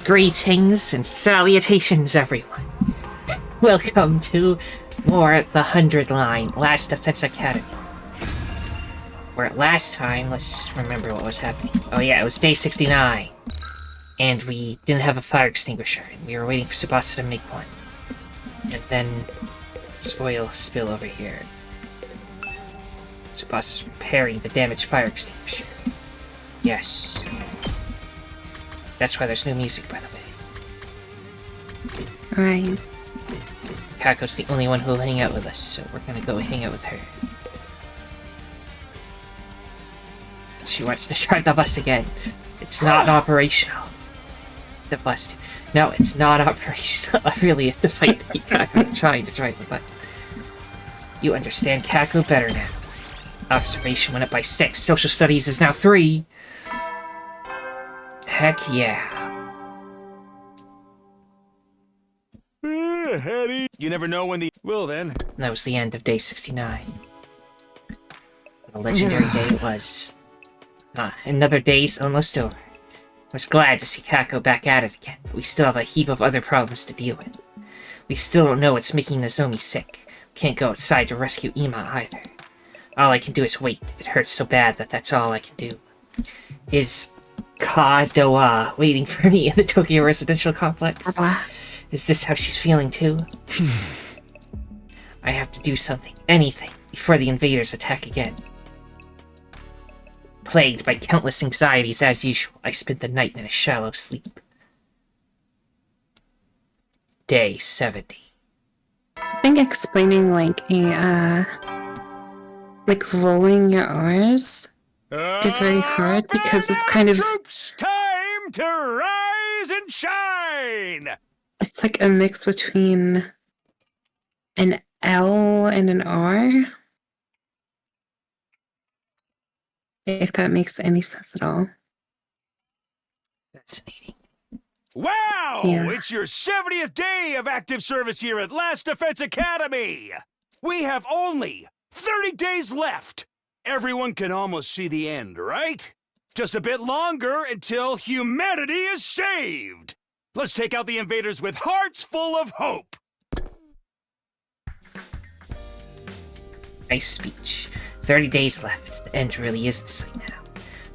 Greetings and salutations, everyone. Welcome to more at the Hundredline, Last Defense Academy. Where last time, let's remember what was happening. Oh yeah, it was day 69. And we didn't have a fire extinguisher, and we were waiting for Tsubasa to make one. And then, there's oil spill over here. Tsubasa's repairing the damaged fire extinguisher. Yes. That's why there's no music, by the way. Right. Kako's the only one who'll hang out with us, so we're gonna go hang out with her. She wants to drive the bus again. It's not operational. The bus. No, it's not operational. I really have to fight Kako trying to drive the bus. You understand Kako better now. Observation went up by 6. Social studies is now 3. Heck yeah. Eddie. You never know when the... Well then. That was the end of day 69. What a legendary day it was. Another day's almost over. I was glad to see Kako back at it again, but we still have a heap of other problems to deal with. We still don't know what's making Nozomi sick. We can't go outside to rescue Ima either. All I can do is wait. It hurts so bad that that's all I can do. Is Kadoa waiting for me in the Tokyo residential complex? Is this how she's feeling too? I have to do something, anything, before the invaders attack again. Plagued by countless anxieties as usual, I spent the night in a shallow sleep. Day 70. I think explaining like rolling your R's is very hard because it's kind of... Troops, time to rise and shine! It's like a mix between an L and an R. If that makes any sense at all. Fascinating. Wow! Yeah. It's your 70th day of active service here at Last Defense Academy! We have only 30 days left! Everyone can almost see the end, right? Just a bit longer until humanity is saved! Let's take out the invaders with hearts full of hope! Nice speech. 30 days left. The end really is in sight now.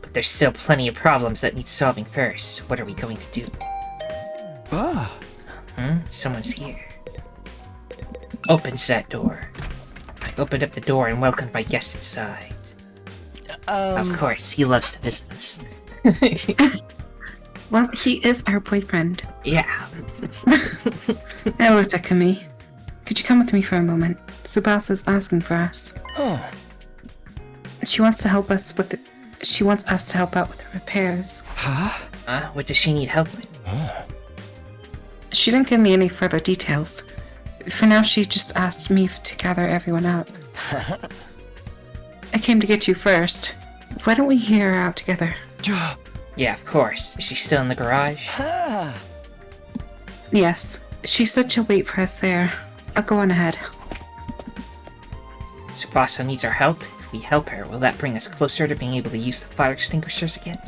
But there's still plenty of problems that need solving first. What are we going to do? Someone's here. Opens that door. I opened up the door and welcomed my guest inside. Of course, he loves to visit us. Well, he is our boyfriend. Yeah. I looked at Kami. Could you come with me for a moment? Tsubasa's asking for us. Oh. She wants to help us with She wants us to help out with the repairs. Huh? What does she need help with? She didn't give me any further details. For now, she just asked me to gather everyone up. I came to get you first. Why don't we hear her out together? Yeah, of course. Is she still in the garage? Yes. She said she'll wait for us there. I'll go on ahead. Tsubasa needs our help. If we help her, will that bring us closer to being able to use the fire extinguishers again?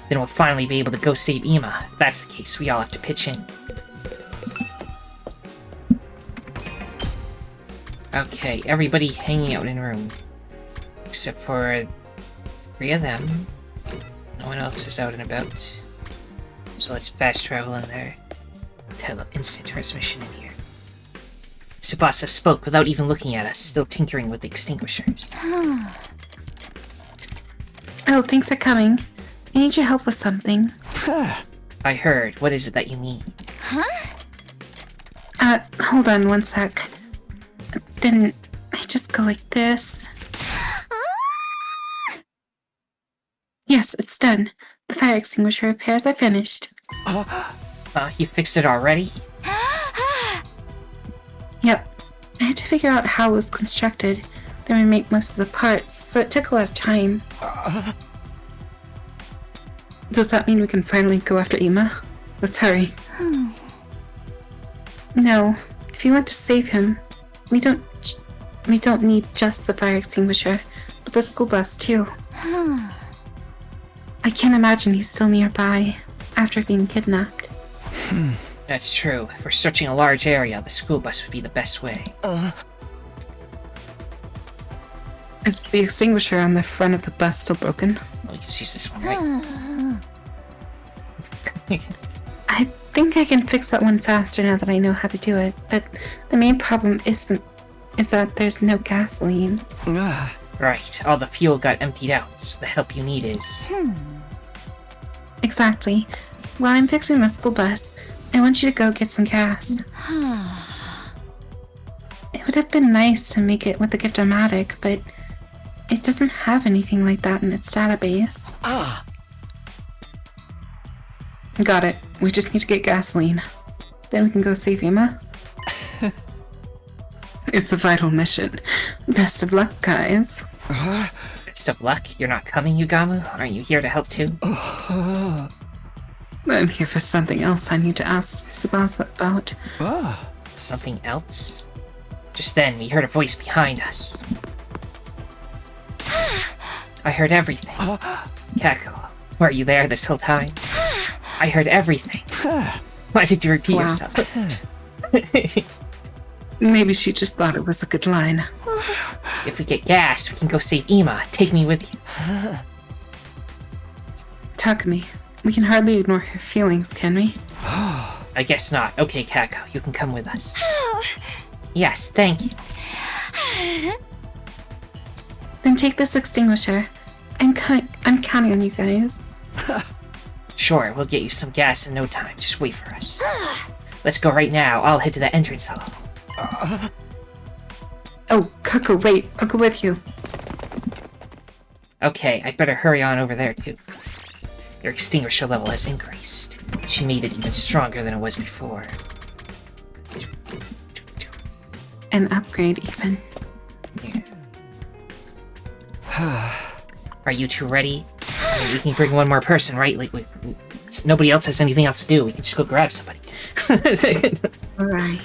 Then we'll finally be able to go save Ima. If that's the case, we all have to pitch in. Okay, everybody hanging out in a room. Except for 3 of them. No one else is out and about. So let's fast travel in there. Instant transmission in here. Tsubasa spoke without even looking at us, still tinkering with the extinguishers. Oh, thanks for coming. I need your help with something. I heard. What is it that you need? Hold on one sec. Then I just go like this. Yes, it's done. The fire extinguisher repairs are finished. You fixed it already? Yep. I had to figure out how it was constructed, then we make most of the parts, so it took a lot of time. Does that mean we can finally go after Ima? Let's hurry. No. If you want to save him, we don't need just the fire extinguisher, but the school bus too. I can't imagine he's still nearby after being kidnapped. That's true. If we're searching a large area, the school bus would be the best way. Is the extinguisher on the front of the bus still broken? Well, we can just use this one, right? I think I can fix that one faster now that I know how to do it, but the main problem is that there's no gasoline. Right, all the fuel got emptied out, so the help you need is... Exactly. While I'm fixing the school bus, I want you to go get some gas. It would have been nice to make it with the Gift-O-Matic, but it doesn't have anything like that in its database. Got it. We just need to get gasoline. Then we can go save Emma. It's a vital mission. Best of luck, guys. Best of luck? You're not coming, Yugamu? Aren't you here to help too? I'm here for something else I need to ask Tsubasa about. Something else? Just then, we heard a voice behind us. I heard everything. Kako, were you there this whole time? I heard everything. Why did you repeat yourself? Maybe she just thought it was a good line. If we get gas, we can go save Ima. Take me with you. Takumi, we can hardly ignore her feelings, can we? I guess not. Okay, Kako, you can come with us. Yes, thank you. Then take this extinguisher. I'm counting on you guys. Sure, we'll get you some gas in no time. Just wait for us. Let's go right now. I'll head to the entrance hall. Oh, Kako, wait. I'll go with you. Okay, I'd better hurry on over there, too. Your extinguisher level has increased. She made it even stronger than it was before. An upgrade, even. Yeah. Are you two ready? I mean, we can bring one more person, right? Like, nobody else has anything else to do. We can just go grab somebody. Alright.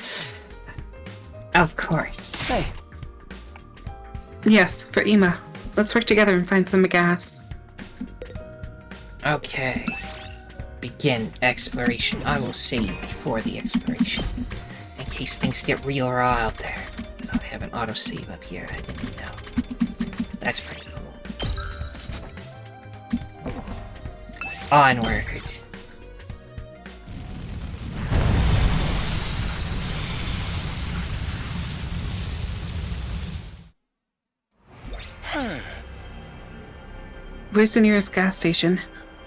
Of course. Hey. Yes, for Ima. Let's work together and find some gas. Okay. Begin exploration. I will save before the exploration. In case things get real raw out there. Oh, I have an autosave up here. I didn't know. That's pretty cool. Onward. Where's the nearest gas station?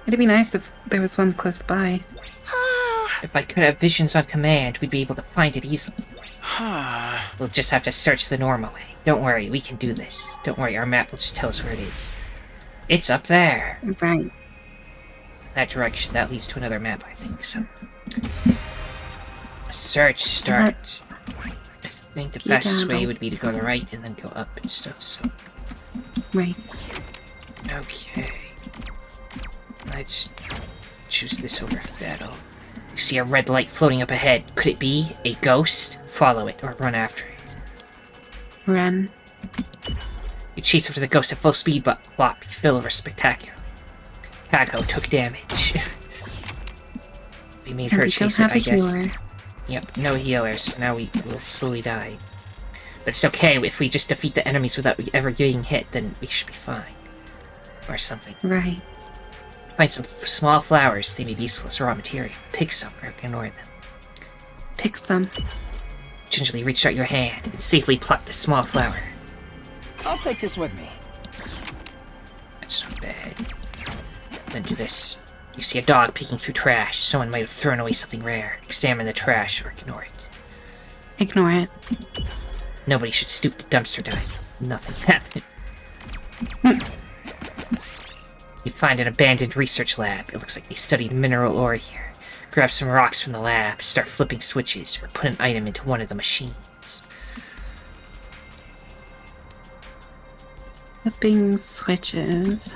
It'd be nice if there was one close by. If I could have visions on command, we'd be able to find it easily. We'll just have to search the normal way. Don't worry, we can do this. Don't worry, our map will just tell us where it is. It's up there. Right. That direction, that leads to another map, I think, so... Search start. I think the fastest way would be to go to the right and then go up and stuff, so... Right. Okay. Let's choose this over battle. You see a red light floating up ahead. Could it be a ghost? Follow it or run after it. Run. You chase after the ghost at full speed, but flop. You fell over spectacularly. Kako took damage. We made her chase it, I guess. Healer. Yep, no healers, so now we will slowly die. But it's okay, if we just defeat the enemies without ever getting hit, then we should be fine. Or something. Right. Find some small flowers, they may be useful as raw material. Pick some or ignore them. Pick some. Gingerly reach out your hand and safely pluck the small flower. I'll take this with me. That's not bad. Then do this. You see a dog peeking through trash. Someone might have thrown away something rare. Examine the trash or ignore it. Ignore it. Nobody should stoop to dumpster dive. Nothing happened. You find an abandoned research lab. It looks like they studied mineral ore here. Grab some rocks from the lab, start flipping switches, or put an item into one of the machines. Flipping switches.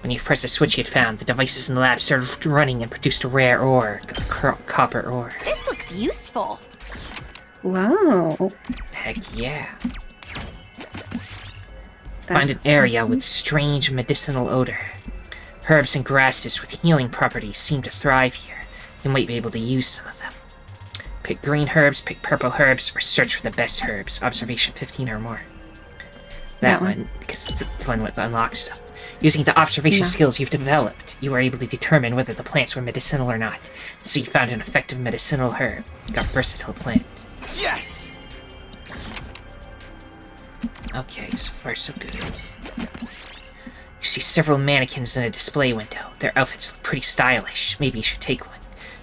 When you press the switch you had found, the devices in the lab started running and produced a rare ore, copper ore. This looks useful. Whoa. Heck yeah. Find an area with strange medicinal odor. Herbs and grasses with healing properties seem to thrive here, You might be able to use some of them. Pick green herbs, pick purple herbs, or search for the best herbs. Observation 15 or more. That one, because it's the one with unlocked stuff. Using the observation skills you've developed, you were able to determine whether the plants were medicinal or not. So you found an effective medicinal herb. Got versatile plant. Yes! Okay, so far so good. You see several mannequins in a display window. Their outfits look pretty stylish. Maybe you should take one.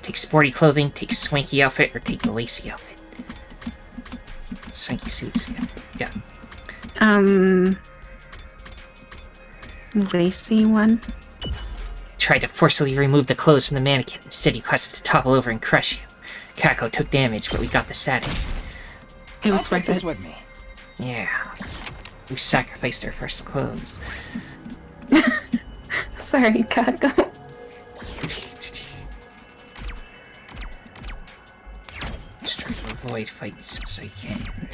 Take sporty clothing, take swanky outfit, or take the lacy outfit. Swanky suits, yeah. Lacy one. Tried to forcibly remove the clothes from the mannequin. Instead, you caused it to topple over and crush you. Kako took damage, but we got the satin. It was I'll take worth this it. with me. Yeah. We sacrificed her for some clothes. Sorry, Kako. Just try to avoid fights as I can.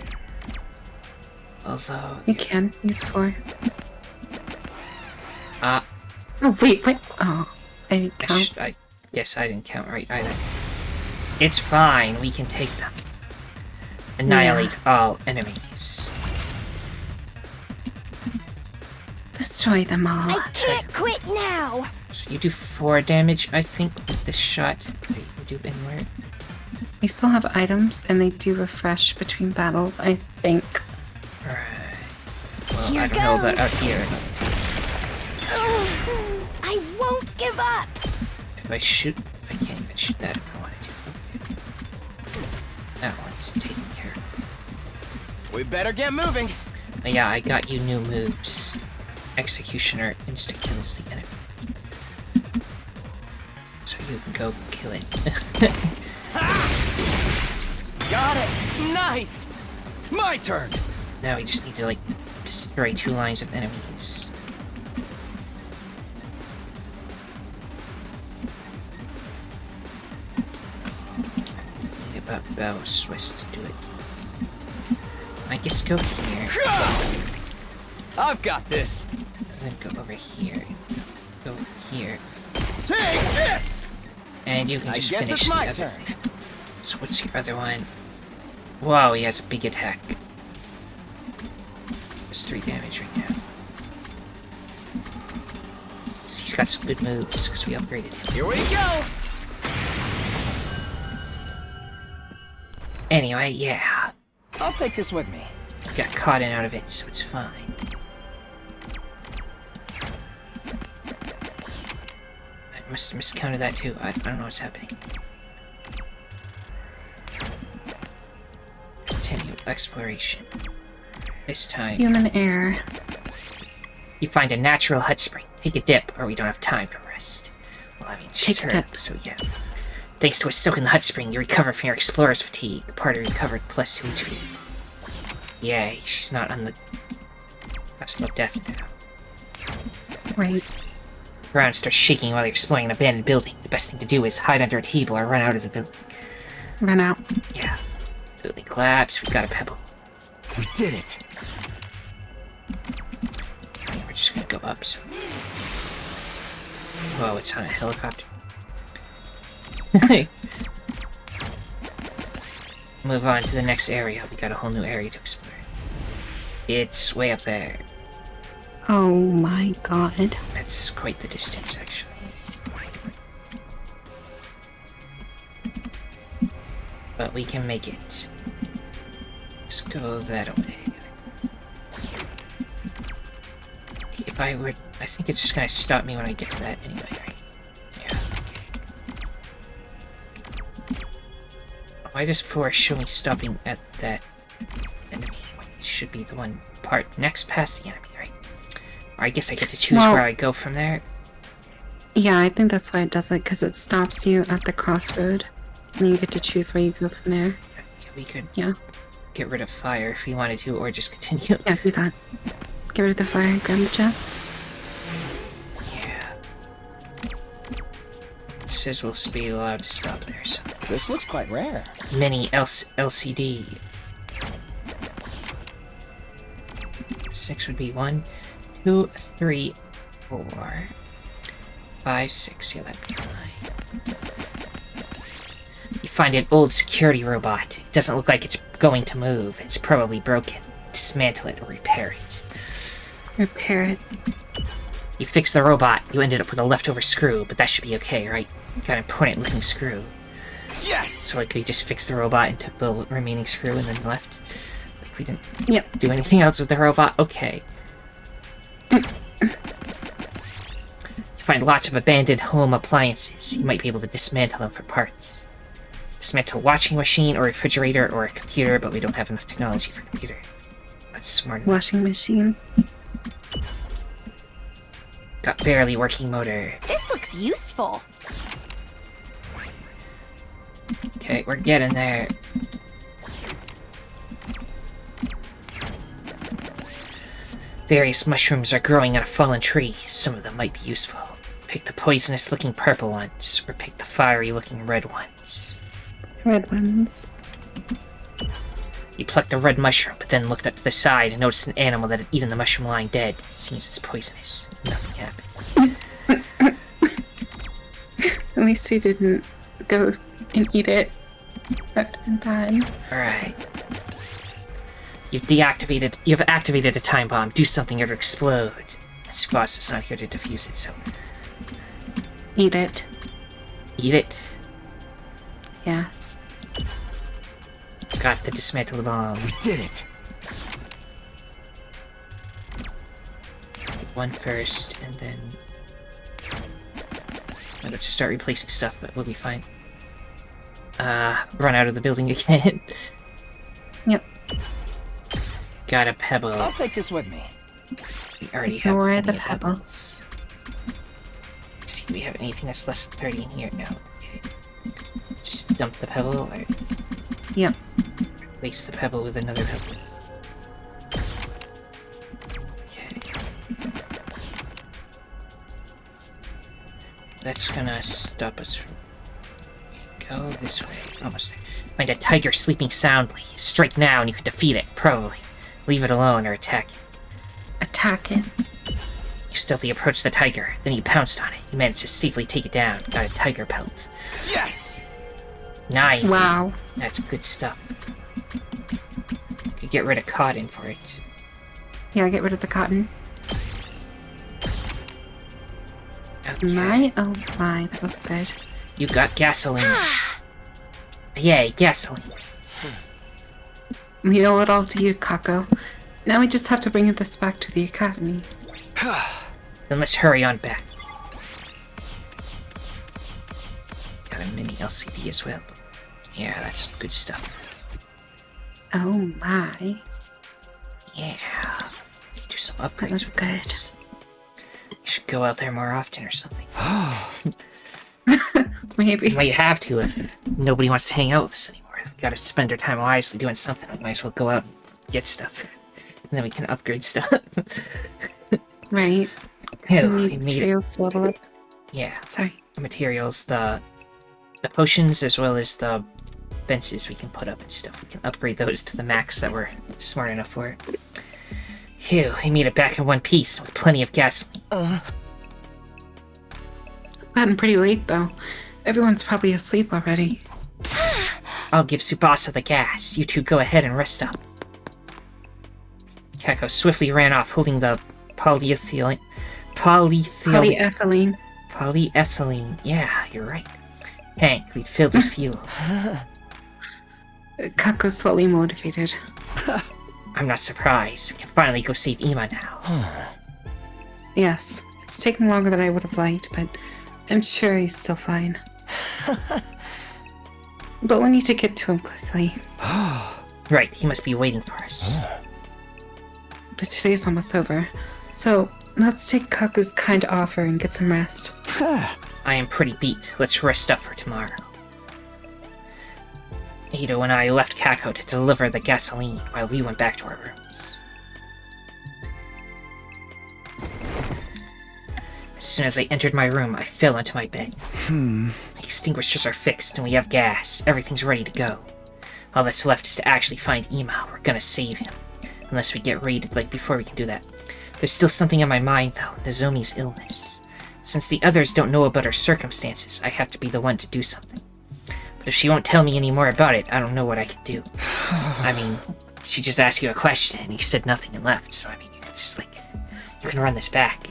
Although... You can use 4. Ah. Oh, wait. Oh, I didn't count. I guess I didn't count right either. It's fine, we can take them. Annihilate all enemies. Destroy them all. I can't quit now! So you do 4 damage, I think, with this shot that you can do inward. We still have items, and they do refresh between battles, I think. Alright. Well, Here I don't know about goes. out here. I won't give up! If I shoot, I can't even shoot that if I wanted to. Okay. That one's taken care of. We better get moving. But yeah, I got you new moves. Executioner insta-kills the enemy. So you can go kill it. Got it. Nice. My turn. Now we just need to, like, destroy 2 lines of enemies. Need about bow Swiss to do it. I guess go here. I've got this. And then go over here. Go here. Take this. And you can I just guess finish it's the my other turn. thing. So what's your other one? Wow, he has a big attack. It's 3 damage right now. So he's got some good moves because we upgraded him. Here we go. Anyway, yeah. I'll take this with me. Got caught in out of it, so it's fine. I must have miscounted that too. I don't know what's happening. Continue exploration. This time, Human error. you find a natural hot spring. Take a dip, or we don't have time to rest. Well, I mean, she's Take a hurt, dip. so yeah. Thanks to a soak in the hot spring, you recover from your explorer's fatigue. Party recovered +2 HP. Yay, she's not on the cusp of death now. Right. The ground starts shaking while you're exploring an abandoned building. The best thing to do is hide under a table or run out of the building. Run out. Yeah. Building collapse, we've got a pebble. We did it. Okay, we're just gonna go up some. Whoa, it's on a helicopter. Move on to the next area. We got a whole new area to explore. It's way up there. Oh my god. That's quite the distance, actually. But we can make it. Let's go that way. Okay, if I were... I think it's just gonna stop me when I get to that anyway, right? Yeah, okay. Why does 4 show me stopping at that enemy? It should be the one part next past the enemy, right? Or I guess I get to choose Well- where I go from there. Yeah, I think that's why it does it, because it stops you at the crossroad. And then you get to choose where you go from there. Yeah, we could Yeah. get rid of fire if we wanted to, or just continue. Yeah, do that. Get rid of the fire, grab the chest. Yeah. It says we'll be allowed to stop there, so. This looks quite rare. Mini LCD. 6 would be 1, 2, 3, 4, 5, 6. Yeah, that'd be fine. Find an old security robot. It doesn't look like it's going to move. It's probably broken. Dismantle it or repair it. Repair it. You fix the robot, you ended up with a leftover screw, but that should be okay, right? Got an important looking screw. Yes! So like we just fixed the robot and took the remaining screw and then left? Like we didn't Yep. do anything else with the robot? Okay. You find lots of abandoned home appliances. You might be able to dismantle them for parts. Dismantle a washing machine or refrigerator or a computer, but we don't have enough technology for computer. That's smart enough. Washing machine. Got barely working motor. This looks useful. Okay, we're getting there. Various mushrooms are growing on a fallen tree. Some of them might be useful. Pick the poisonous looking purple ones, or pick the fiery looking red ones. Red ones. You plucked a red mushroom, but then looked up to the side and noticed an animal that had eaten the mushroom lying dead. Seems it's poisonous. Nothing happened. At least you didn't go and eat it. That would have been bad. Alright. You've activated a time bomb. Do something or it'll explode. This boss is not here to defuse it, so Eat it. eat it. Yes. Got to dismantle the bomb. We did it! One first, and then I'll just start replacing stuff, but we'll be fine. Run out of the building again. Yep. Got a pebble. I'll take this with me. We already have Ignore plenty the of pebbles. Let's see, do we have anything that's less than 30 in here? No. Okay. Just dump the pebble, or Yep. replace the pebble with another pebble. Okay. That's gonna stop us from... Go this way. Almost there. Find a tiger sleeping soundly. Strike now and you can defeat it, probably. Leave it alone or attack it. Attack it. You stealthily approached the tiger, then you pounced on it. You managed to safely take it down. Got a tiger pelt. Yes! 9. Wow. That's good stuff. You could get rid of cotton for it. Yeah, get rid of the cotton. Okay. My, oh my, that was good. You got gasoline. Yay, gasoline. We owe it all to you, Kako. Now we just have to bring this back to the academy. Then let's hurry on back. Got a mini LCD as well. Yeah, that's some good stuff. Oh my. Yeah. Do some upgrades was with good. those. You should go out there more often or something. Maybe. We might have to if nobody wants to hang out with us anymore. We gotta spend our time wisely doing something. We might as well go out and get stuff. And then we can upgrade stuff. Right. Yeah, So we we made need it. materials to level up. Yeah, Sorry. the materials, the potions, as well as the fences we can put up and stuff. We can upgrade those to the max that we're smart enough for. Phew, we made it back in one piece with plenty of gasoline. Gotten pretty late though. Everyone's probably asleep already. I'll give Tsubasa the gas. You two go ahead and rest up. Kako swiftly ran off, holding the polyethylene. Polyethylene. Polyethylene. Yeah, you're right. Tank, we'd filled with fuel. Kako's fully motivated. I'm not surprised. We can finally go save Ima now. Yes. It's taken longer than I would have liked, but I'm sure he's still fine. But we need to get to him quickly. Right, he must be waiting for us. But today's almost over. So let's take Kaku's kind offer and get some rest. I am pretty beat. Let's rest up for tomorrow. Ito and I left Kako to deliver the gasoline while we went back to our rooms. As soon as I entered my room, I fell into my bed. The extinguishers are fixed and we have gas. Everything's ready to go. All that's left is to actually find Ima. We're gonna save him. Unless we get raided, like before we can do that. There's still something on my mind though, Nozomi's illness. Since the others don't know about her circumstances, I have to be the one to do something. But If she won't tell me any more about it, I don't know what I can do. I mean, she just asked you a question and you said nothing and left, so I mean, you can just, like, you can run this back.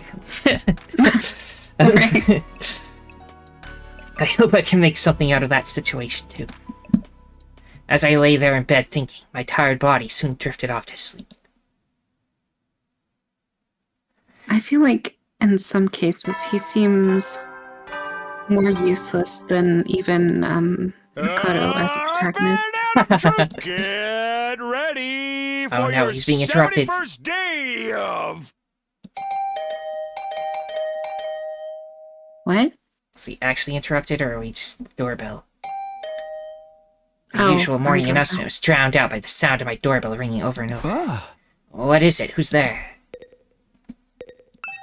I hope I can make something out of that situation, too. As I lay there in bed thinking, my tired body soon drifted off to sleep. I feel like in some cases he more useless than even Mikado as a protagonist. Get ready for Oh no, your he's being interrupted. 71st day of... What? Was he actually interrupted, or are we just the doorbell? The Oh, usual morning doorbell. announcement was drowned out by the sound of my doorbell ringing over and over. Ah. What is it? Who's there?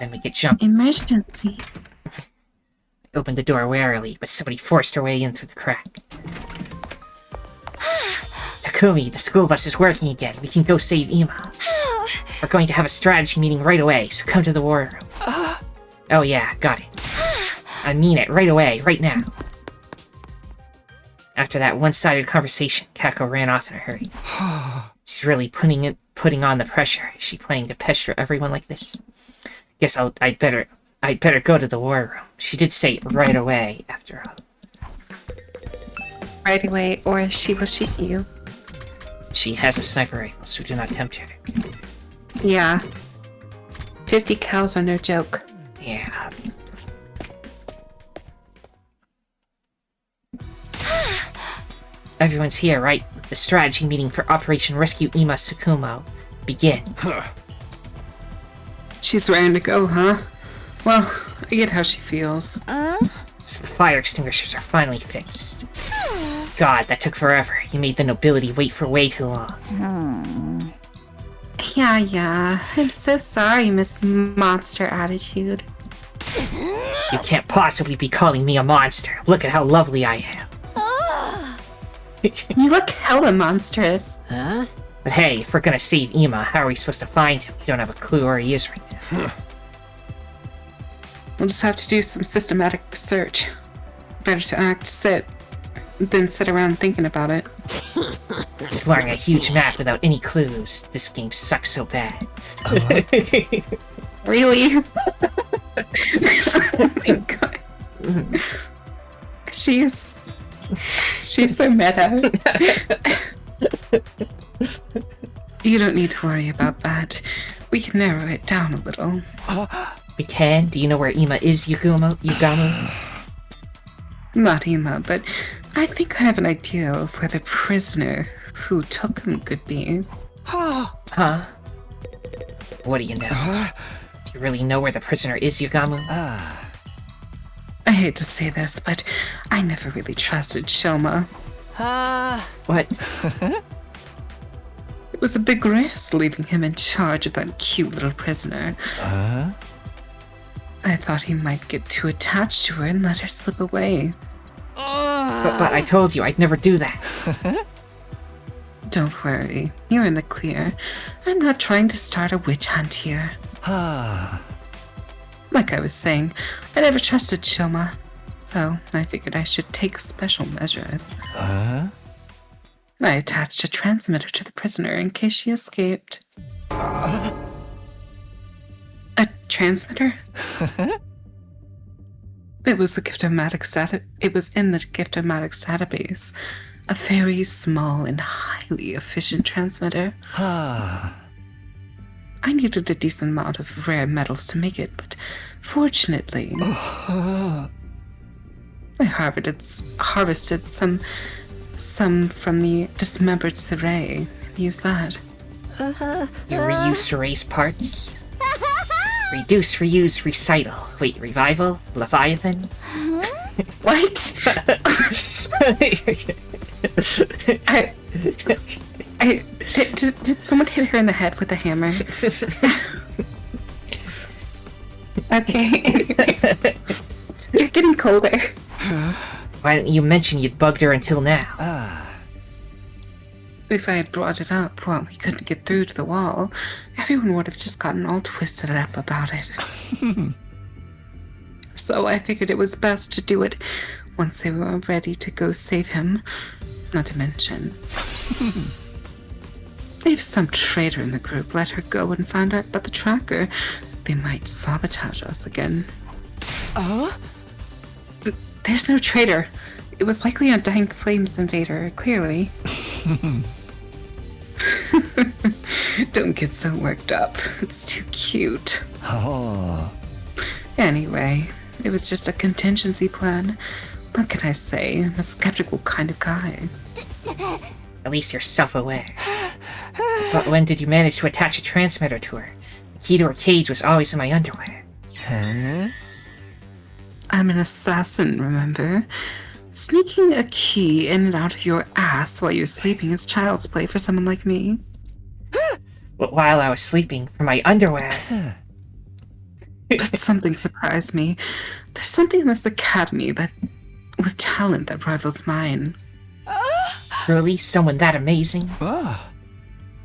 Then we get jumped. Emergency. Opened the door warily, but somebody forced her way in through the crack. Takumi, the school bus is working again. We can go save Ima. We're going to have a strategy meeting right away, so come to the war room. Oh yeah, got it. I mean it, right away, right now. After that one-sided conversation, Kako ran off in a hurry. She's really putting on the pressure. Is she planning to pester everyone like this? Guess I'd better go to the war room. She did say right away, after all. Right away, or she will shoot you. She has a sniper rifle, so do not tempt her. Yeah. 50 cows are no joke. Yeah. Everyone's here, right? The strategy meeting for Operation Rescue Ima Tsukumo. Begin. She's raring to go, huh? Well, I get how she feels. So the fire extinguishers are finally fixed. God, that took forever. You made the nobility wait for way too long. Yeah. I'm so sorry, Miss Monster Attitude. You can't possibly be calling me a monster. Look at how lovely I am. You look hella monstrous. Huh? But hey, if we're gonna save Ima, how are we supposed to find him? We don't have a clue where he is right now. We'll just have to do some systematic search. Better to act, sit, than sit around thinking about it. Exploring a huge map without any clues. This game sucks so bad. Really? Oh my god. She's so meta. You don't need to worry about that. We can narrow it down a little. We can? Do you know where Ima is, Yugamu? Not Ima, but I think I have an idea of where the prisoner who took him could be. Huh? What do you know? Do you really know where the prisoner is, Yugamu? I hate to say this, but I never really trusted Shoma. What? It was a big risk leaving him in charge of that cute little prisoner. I thought he might get too attached to her and let her slip away. But I told you I'd never do that. Don't worry, you're in the clear. I'm not trying to start a witch hunt here. Like I was saying, I never trusted Shoma, so I figured I should take special measures. I attached a transmitter to the prisoner in case she escaped. A transmitter? It was the It was in the Gift-O-Matic's database. A very small and highly efficient transmitter. I needed a decent amount of rare metals to make it, but fortunately, I harvested some from the dismembered Saray. Use that. You reuse Saray's parts? Reduce, reuse, recital. Wait, revival? Leviathan? What? Did someone hit her in the head with a hammer? Okay. You're getting colder. Why didn't you mention you'd bugged her until now? If I had brought it up, well, we couldn't get through to the wall. Everyone would have just gotten all twisted up about it. So I figured it was best to do it once they were ready to go save him. Not to mention, if some traitor in the group let her go and found out about the tracker, they might sabotage us again. There's no traitor. It was likely a Dying Flames invader, clearly. Don't get so worked up. It's too cute. Oh. Anyway, it was just a contingency plan. What can I say? I'm a skeptical kind of guy. At least you're self-aware. But when did you manage to attach a transmitter to her? The key to her cage was always in my underwear. Huh? I'm an assassin, remember? Sneaking a key in and out of your ass while you're sleeping is child's play for someone like me. But while I was sleeping, for my underwear... But something surprised me. There's something in this academy with talent that rivals mine. Really? Someone that amazing? Oh.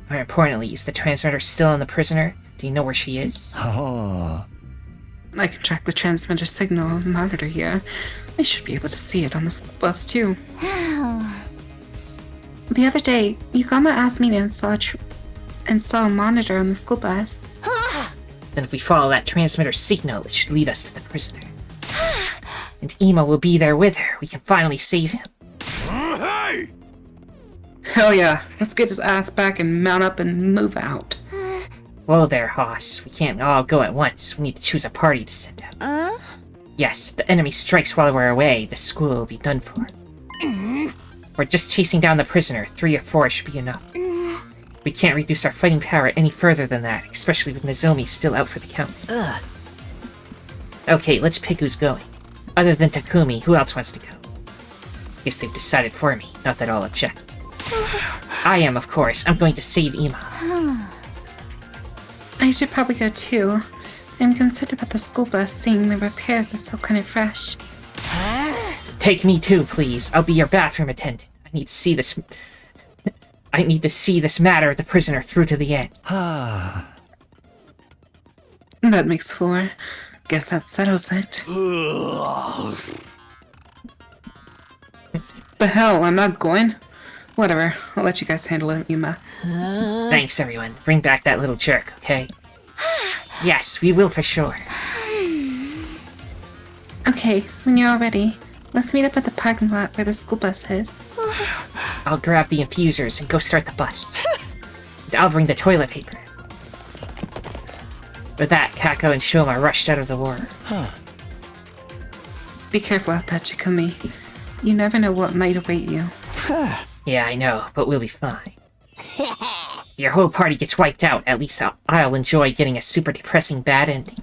More importantly, is the transmitter still on the prisoner? Do you know where she is? Oh. I can track the transmitter signal on the monitor here. I should be able to see it on the school bus, too. The other day, Yukama asked me to install a monitor on the school bus. Then if we follow that transmitter signal, it should lead us to the prisoner. And Ima will be there with her. We can finally save him. Hey! Hell yeah, let's get his ass back and mount up and move out. Whoa there, Hoss. We can't all go at once. We need to choose a party to send out. Yes, if the enemy strikes while we're away, the school will be done for. We're just chasing down the prisoner. 3 or 4 should be enough. We can't reduce our fighting power any further than that, especially with Nozomi still out for the count. Okay, let's pick who's going. Other than Takumi, who else wants to go? Guess they've decided for me, not that I'll object. I am, of course. I'm going to save Ima. I should probably go too. I'm concerned about the school bus, seeing the repairs are still kind of fresh. Take me too, please. I'll be your bathroom attendant. I need to see this matter of the prisoner through to the end. That makes 4. Guess that settles it. The hell, I'm not going? Whatever, I'll let you guys handle it, Yuma. Thanks, everyone. Bring back that little jerk, okay? Yes, we will for sure. Okay, when you're all ready, let's meet up at the parking lot where the school bus is. I'll grab the infusers and go start the bus. And I'll bring the toilet paper. With that, Kako and Shoma rushed out of the water. Be careful out there, Chikumi. You never know what might await you. Yeah, I know, but we'll be fine. Your whole party gets wiped out, at least I'll enjoy getting a super depressing bad ending.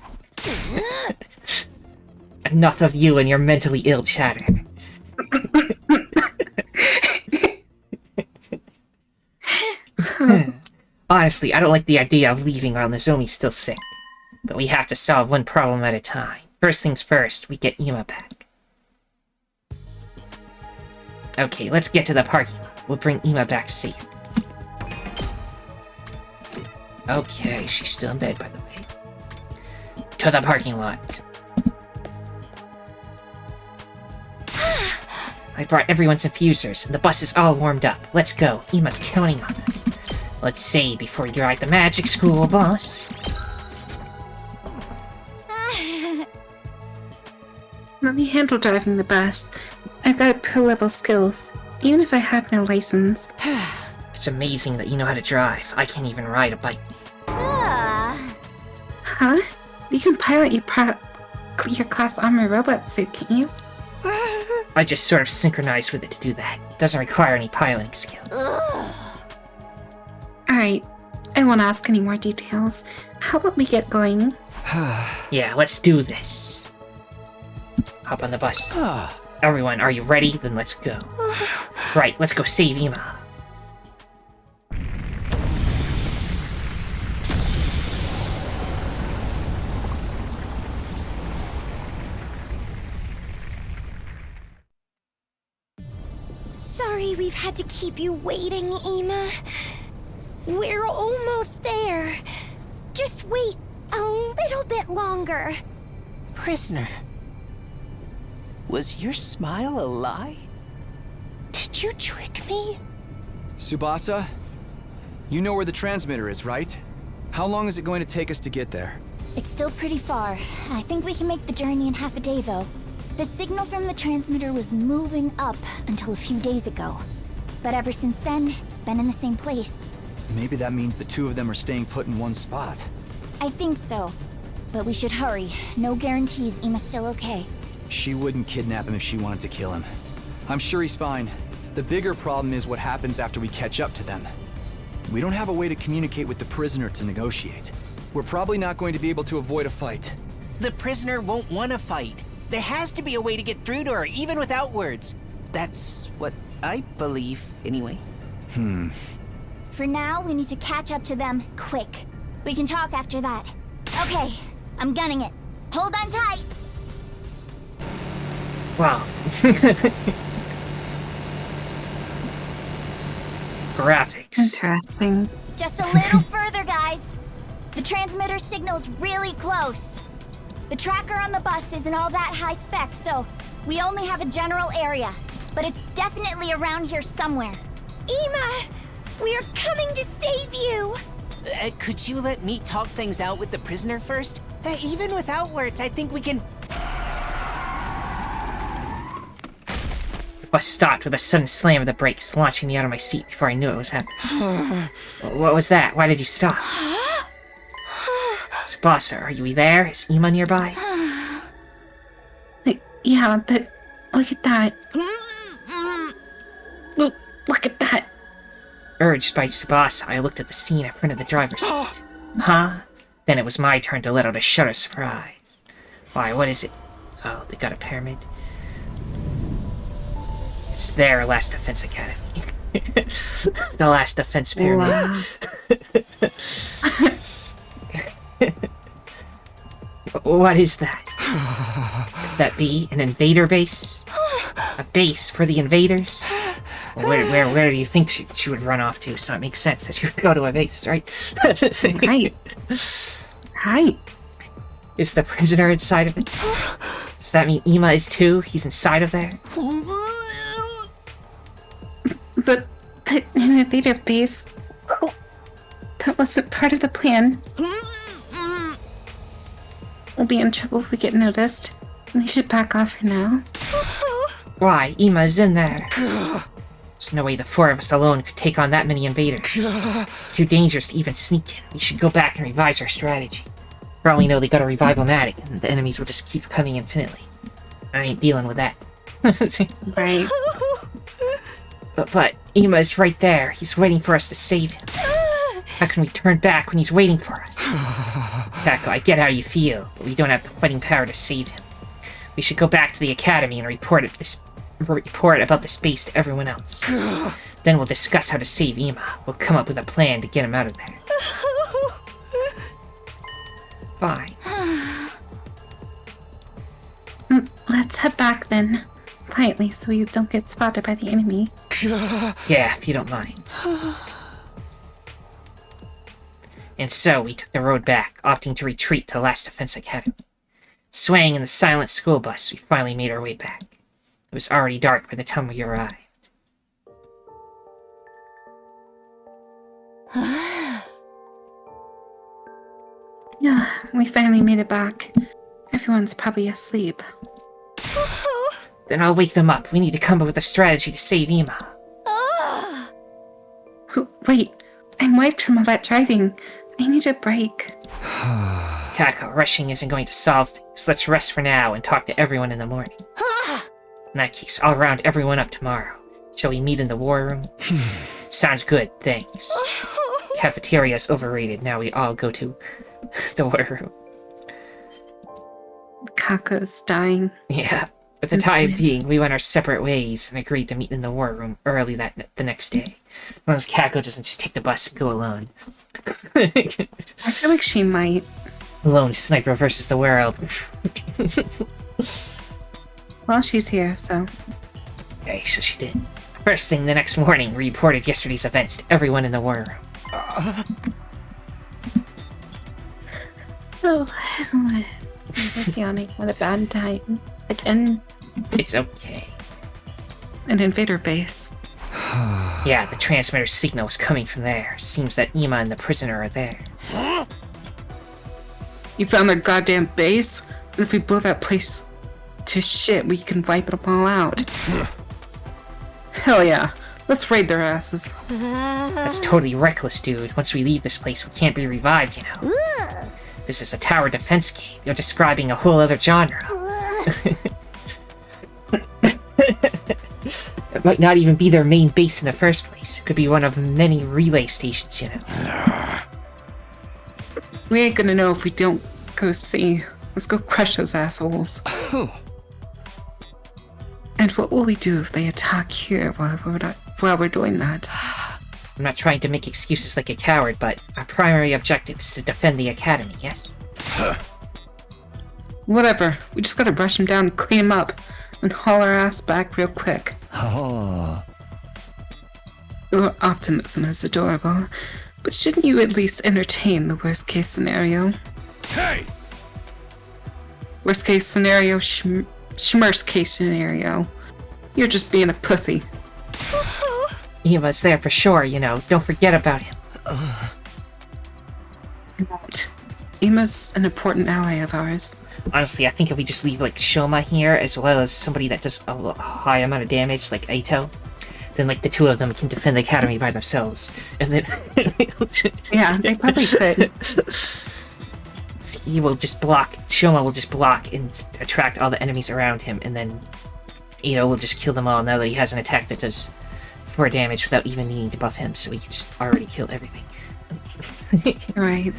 Enough of you and your mentally ill chatter. Honestly, I don't like the idea of leaving while Nozomi's still sick. But we have to solve one problem at a time. First things first, we get Ima back. Okay, let's get to the parking lot. We'll bring Ima back safe. Okay, she's still in bed, by the way. To the parking lot. I brought everyone's infusers, and the bus is all warmed up. Let's go. Ima's counting on us. Let's say before you ride the magic school bus. Let me handle driving the bus. I've got pro-level skills, even if I have no license. It's amazing that you know how to drive. I can't even ride a bike. Huh? You can pilot your class armor robot suit, can't you? I just sort of synchronized with it to do that. It doesn't require any piloting skills. Alright, I won't ask any more details. How about we get going? Yeah, let's do this. Hop on the bus. Everyone, are you ready? Then let's go. Right, let's go save Ima. Sorry we've had to keep you waiting, Ima. We're almost there. Just wait a little bit longer. Prisoner. Was your smile a lie? Did you trick me? Tsubasa, you know where the transmitter is, right? How long is it going to take us to get there? It's still pretty far. I think we can make the journey in half a day, though. The signal from the transmitter was moving up until a few days ago. But ever since then, it's been in the same place. Maybe that means the two of them are staying put in one spot. I think so. But we should hurry. No guarantees Ima's still okay. She wouldn't kidnap him if she wanted to kill him. I'm sure he's fine. The bigger problem is what happens after we catch up to them. We don't have a way to communicate with the prisoner to negotiate. We're probably not going to be able to avoid a fight. The prisoner won't want to fight. There has to be a way to get through to her, even without words. That's what I believe, anyway. For now, we need to catch up to them quick. We can talk after that. Okay, I'm gunning it. Hold on tight! Wow. Graphics. Interesting. Just a little further, guys. The transmitter signal's really close. The tracker on the bus isn't all that high spec, so we only have a general area. But it's definitely around here somewhere. Ima! We're coming to save you! Could you let me talk things out with the prisoner first? Even without words, I think we can... The bus stopped with a sudden slam of the brakes, launching me out of my seat before I knew it was happening. What was that? Why did you stop? Tsubasa, are you there? Is Ima nearby? Yeah, but look at that. Look at that. Urged by Tsubasa, I looked at the scene in front of the driver's seat. Huh? Then it was my turn to let out a shudder of surprise. Why, what is it? Oh, they got a pyramid. It's their last defense academy. The last defense pyramid. Wow. What is that? Could that be an invader base? A base for the invaders? Where do you think she would run off to? So it makes sense that she would go to a base, right? Right. Right. Is the prisoner inside of it? Does that mean Ima is too? He's inside of there? But the invader base... That wasn't part of the plan. We'll be in trouble if we get noticed. We should back off for now. Why? Ima's in there. There's no way the four of us alone could take on that many invaders. It's too dangerous to even sneak in. We should go back and revise our strategy. For all we know, they got a revival-matic, and the enemies will just keep coming infinitely. I ain't dealing with that. Right. But Ima's right there. He's waiting for us to save him. How can we turn back when he's waiting for us? Kako, I get how you feel, but we don't have the fighting power to save him. We should go back to the academy and report about the space to everyone else. Then we'll discuss how to save Ima. We'll come up with a plan to get him out of there. Fine. Let's head back then. Quietly, so we don't get spotted by the enemy. Yeah, if you don't mind. And so we took the road back, opting to retreat to Last Defense Academy. Swaying in the silent school bus, we finally made our way back. It was already dark by the time we arrived. Yeah, we finally made it back. Everyone's probably asleep. Then I'll wake them up. We need to come up with a strategy to save Ima. Wait, I'm wiped from all that driving. I need a break. Kako, rushing isn't going to solve things. Let's rest for now and talk to everyone in the morning. In that case, I'll round everyone up tomorrow. Shall we meet in the war room? Sounds good, thanks. Cafeteria's overrated. Now we all go to the war room. Kako's dying. Yeah. For the time being, we went our separate ways and agreed to meet in the war room early the next day. As long as Kako doesn't just take the bus and go alone. I feel like she might. Lone sniper versus the world. Well, she's here, so... Okay, so she did. First thing the next morning, we reported yesterday's events to everyone in the war room. Oh, I was yawning. What a bad time. Again. It's okay. An invader base. Yeah, the transmitter signal is coming from there. Seems that Ima and the prisoner are there. You found their goddamn base? And if we blow that place to shit, we can wipe them all out. Hell yeah. Let's raid their asses. That's totally reckless, dude. Once we leave this place, we can't be revived, you know. This is a tower defense game. You're describing a whole other genre. It might not even be their main base in the first place. It could be one of many relay stations, you know. We ain't gonna know if we don't go see. Let's go crush those assholes. And what will we do if they attack here while we're doing that? I'm not trying to make excuses like a coward, but our primary objective is to defend the academy, yes? Whatever. We just gotta brush them down and clean them up. And haul our ass back real quick. Oh. Your optimism is adorable. But shouldn't you at least entertain the worst case scenario? Hey! Worst case scenario, schmerst case scenario. You're just being a pussy. Ima's there for sure, you know. Don't forget about him. I won't. Ima's an important ally of ours. Honestly, I think if we just leave, like, Shoma here, as well as somebody that does a high amount of damage, like Aito, then, like, the two of them can defend the academy by themselves. And then... Yeah, they probably could. He will just block, Shoma will just block and attract all the enemies around him, and then Aito will just kill them all now that he has an attack that does 4 damage without even needing to buff him, so he can just already kill everything. Right.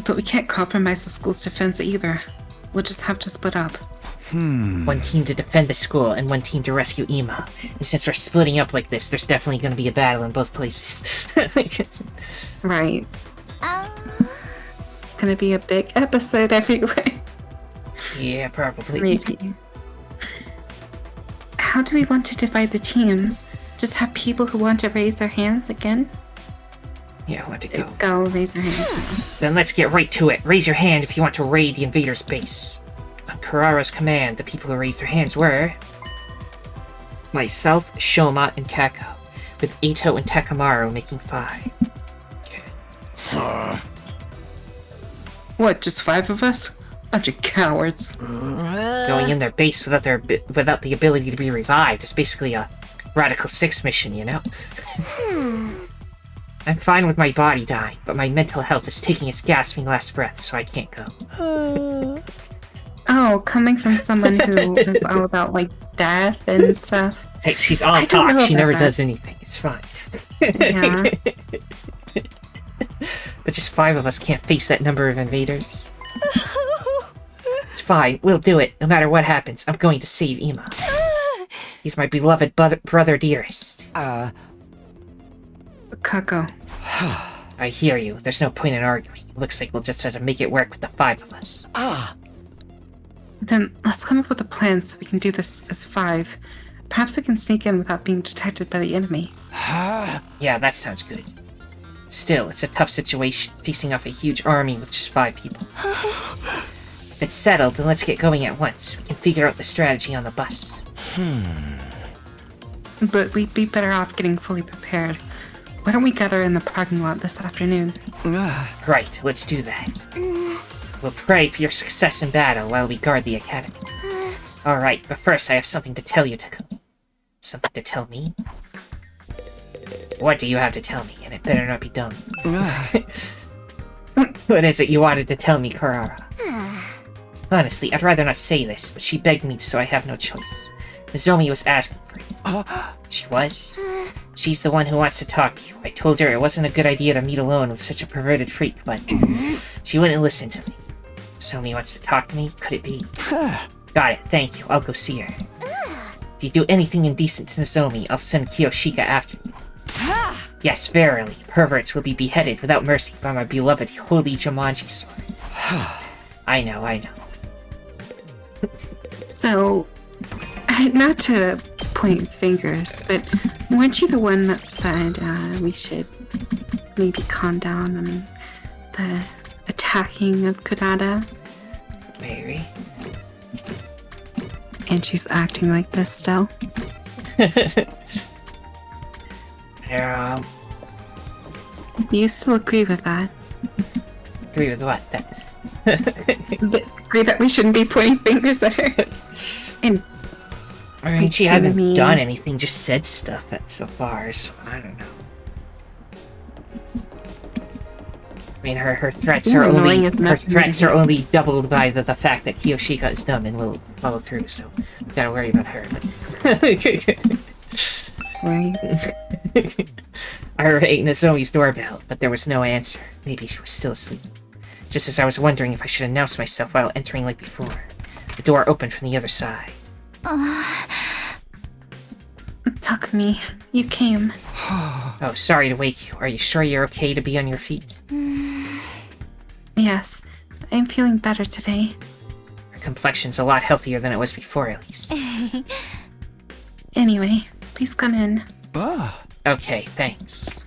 But we can't compromise the school's defense either. We'll just have to split up. One team to defend the school, and one team to rescue Ima. And since we're splitting up like this, there's definitely going to be a battle in both places. Right. It's gonna be a big episode anyway. Yeah, probably. Maybe. How do we want to divide the teams? Just have people who want to raise their hands again? Yeah, I want to go. Go, raise your hands. Then let's get right to it. Raise your hand if you want to raid the invader's base. On Karara's command, the people who raised their hands were... myself, Shoma, and Kako, with Aito and Takamaru making 5. Okay. What, just 5 of us? Bunch of cowards. Going in their base without the ability to be revived is basically a Radical 6 mission, you know? I'm fine with my body dying, but my mental health is taking its gasping last breath, so I can't go. Oh, coming from someone who is all about, like, death and stuff. Hey, she's all I don't talk, know she about never that. does anything, it's fine. Yeah. But just 5 of us can't face that number of invaders. It's fine, we'll do it. No matter what happens, I'm going to save Ima. He's my beloved brother dearest. Kako. I hear you. There's no point in arguing. Looks like we'll just have to make it work with the 5 of us. Then let's come up with a plan so we can do this as 5. Perhaps we can sneak in without being detected by the enemy. Yeah, that sounds good. Still, it's a tough situation, facing off a huge army with just 5 people. If it's settled, then let's get going at once. We can figure out the strategy on the bus. But we'd be better off getting fully prepared. Why don't we gather in the parking lot this afternoon? Right, let's do that. We'll pray for your success in battle while we guard the academy. Alright, but first I have something to tell you, Takumi. Something to tell me? What do you have to tell me? And it better not be dumb. What is it you wanted to tell me, Karara? Honestly, I'd rather not say this, but she begged me, so I have no choice. Nozomi was asking for you. She was? She's the one who wants to talk to you. I told her it wasn't a good idea to meet alone with such a perverted freak, but she wouldn't listen to me. Nozomi wants to talk to me? Could it be? Got it, thank you. I'll go see her. If you do anything indecent to Nozomi, I'll send Kiyoshika after you. Yes, verily, perverts will be beheaded without mercy by my beloved holy Jumanji sword. I know. So, not to point fingers, but weren't you the one that said we should maybe calm down on the attacking of Kurata? Maybe. And she's acting like this still. Um, Do you still agree with that? agree with what? Agree that we shouldn't be pointing fingers at her? And I mean, she hasn't mean- done anything, just said stuff so far, so I don't know. I mean, her threats are Annoying only is enough for me to hate. only doubled by the fact that Kiyoshika is dumb and will follow through. So we gotta worry about her. But right. I rang Nozomi's doorbell, but there was no answer. Maybe she was still asleep. Just as I was wondering if I should announce myself while entering like before, the door opened from the other side. Takumi, you came. Oh, sorry to wake you. Are you sure you're okay to be on your feet? Yes, I'm feeling better today. Your complexion's a lot healthier than it was before, at least. Anyway, please come in. Ah. Okay, thanks.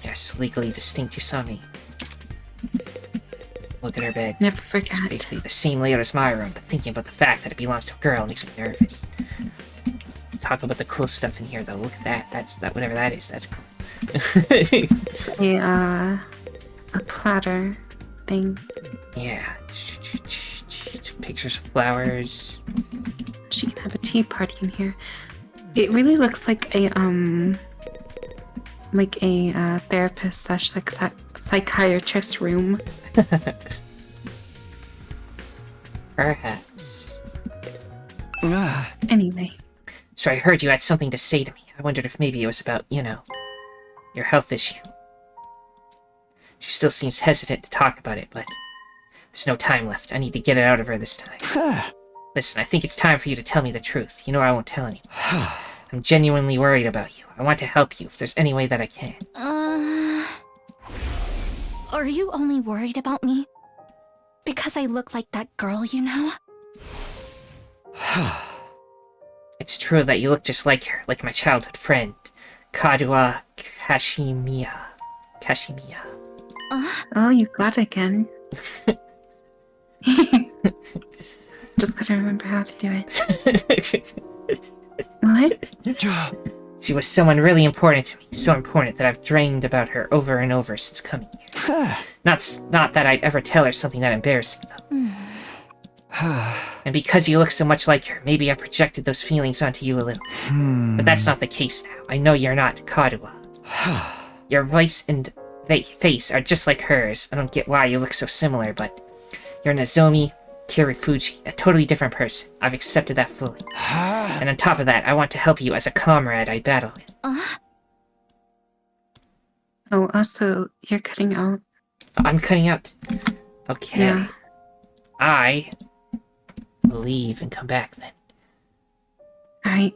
Yes, legally distinct Usami. Look at her bed. Never It's forget. basically the same layout as my room, but thinking about the fact that it belongs to a girl makes me nervous. Talk about the cool stuff in here, though. Look at that. Whatever that is. That's cool. A platter thing. Yeah. Pictures of flowers. She can have a tea party in here. It really looks like a therapist slash psychiatrist room. Perhaps. Ah. Anyway, So I heard you had something to say to me. I wondered if maybe it was about, your health issue. She still seems hesitant to talk about it, but there's no time left. I need to get it out of her this time. Listen, I think it's time for you to tell me the truth. You know I won't tell anyone. I'm genuinely worried about you. I want to help you if there's any way that I can. Are you only worried about me? Because I look like that girl, you know? It's true that you look just like her, like my childhood friend, Kaduha Kashimiya. Kashimiya. oh, you got it again. Just gotta remember how to do it. What? She was someone really important to me, so important that I've dreamed about her over and over since coming here. Not that I'd ever tell her something that embarrassing, though. And because you look so much like her, maybe I projected those feelings onto you a little. But that's not the case now. I know you're not Kaduha. Your voice and face are just like hers. I don't get why you look so similar, but you're Nozomi Kirifuji, a totally different person. I've accepted that fully. And on top of that, I want to help you as a comrade I battle with. Oh, also, you're cutting out. I'm cutting out. Okay. Yeah. I will leave and come back then. Alright.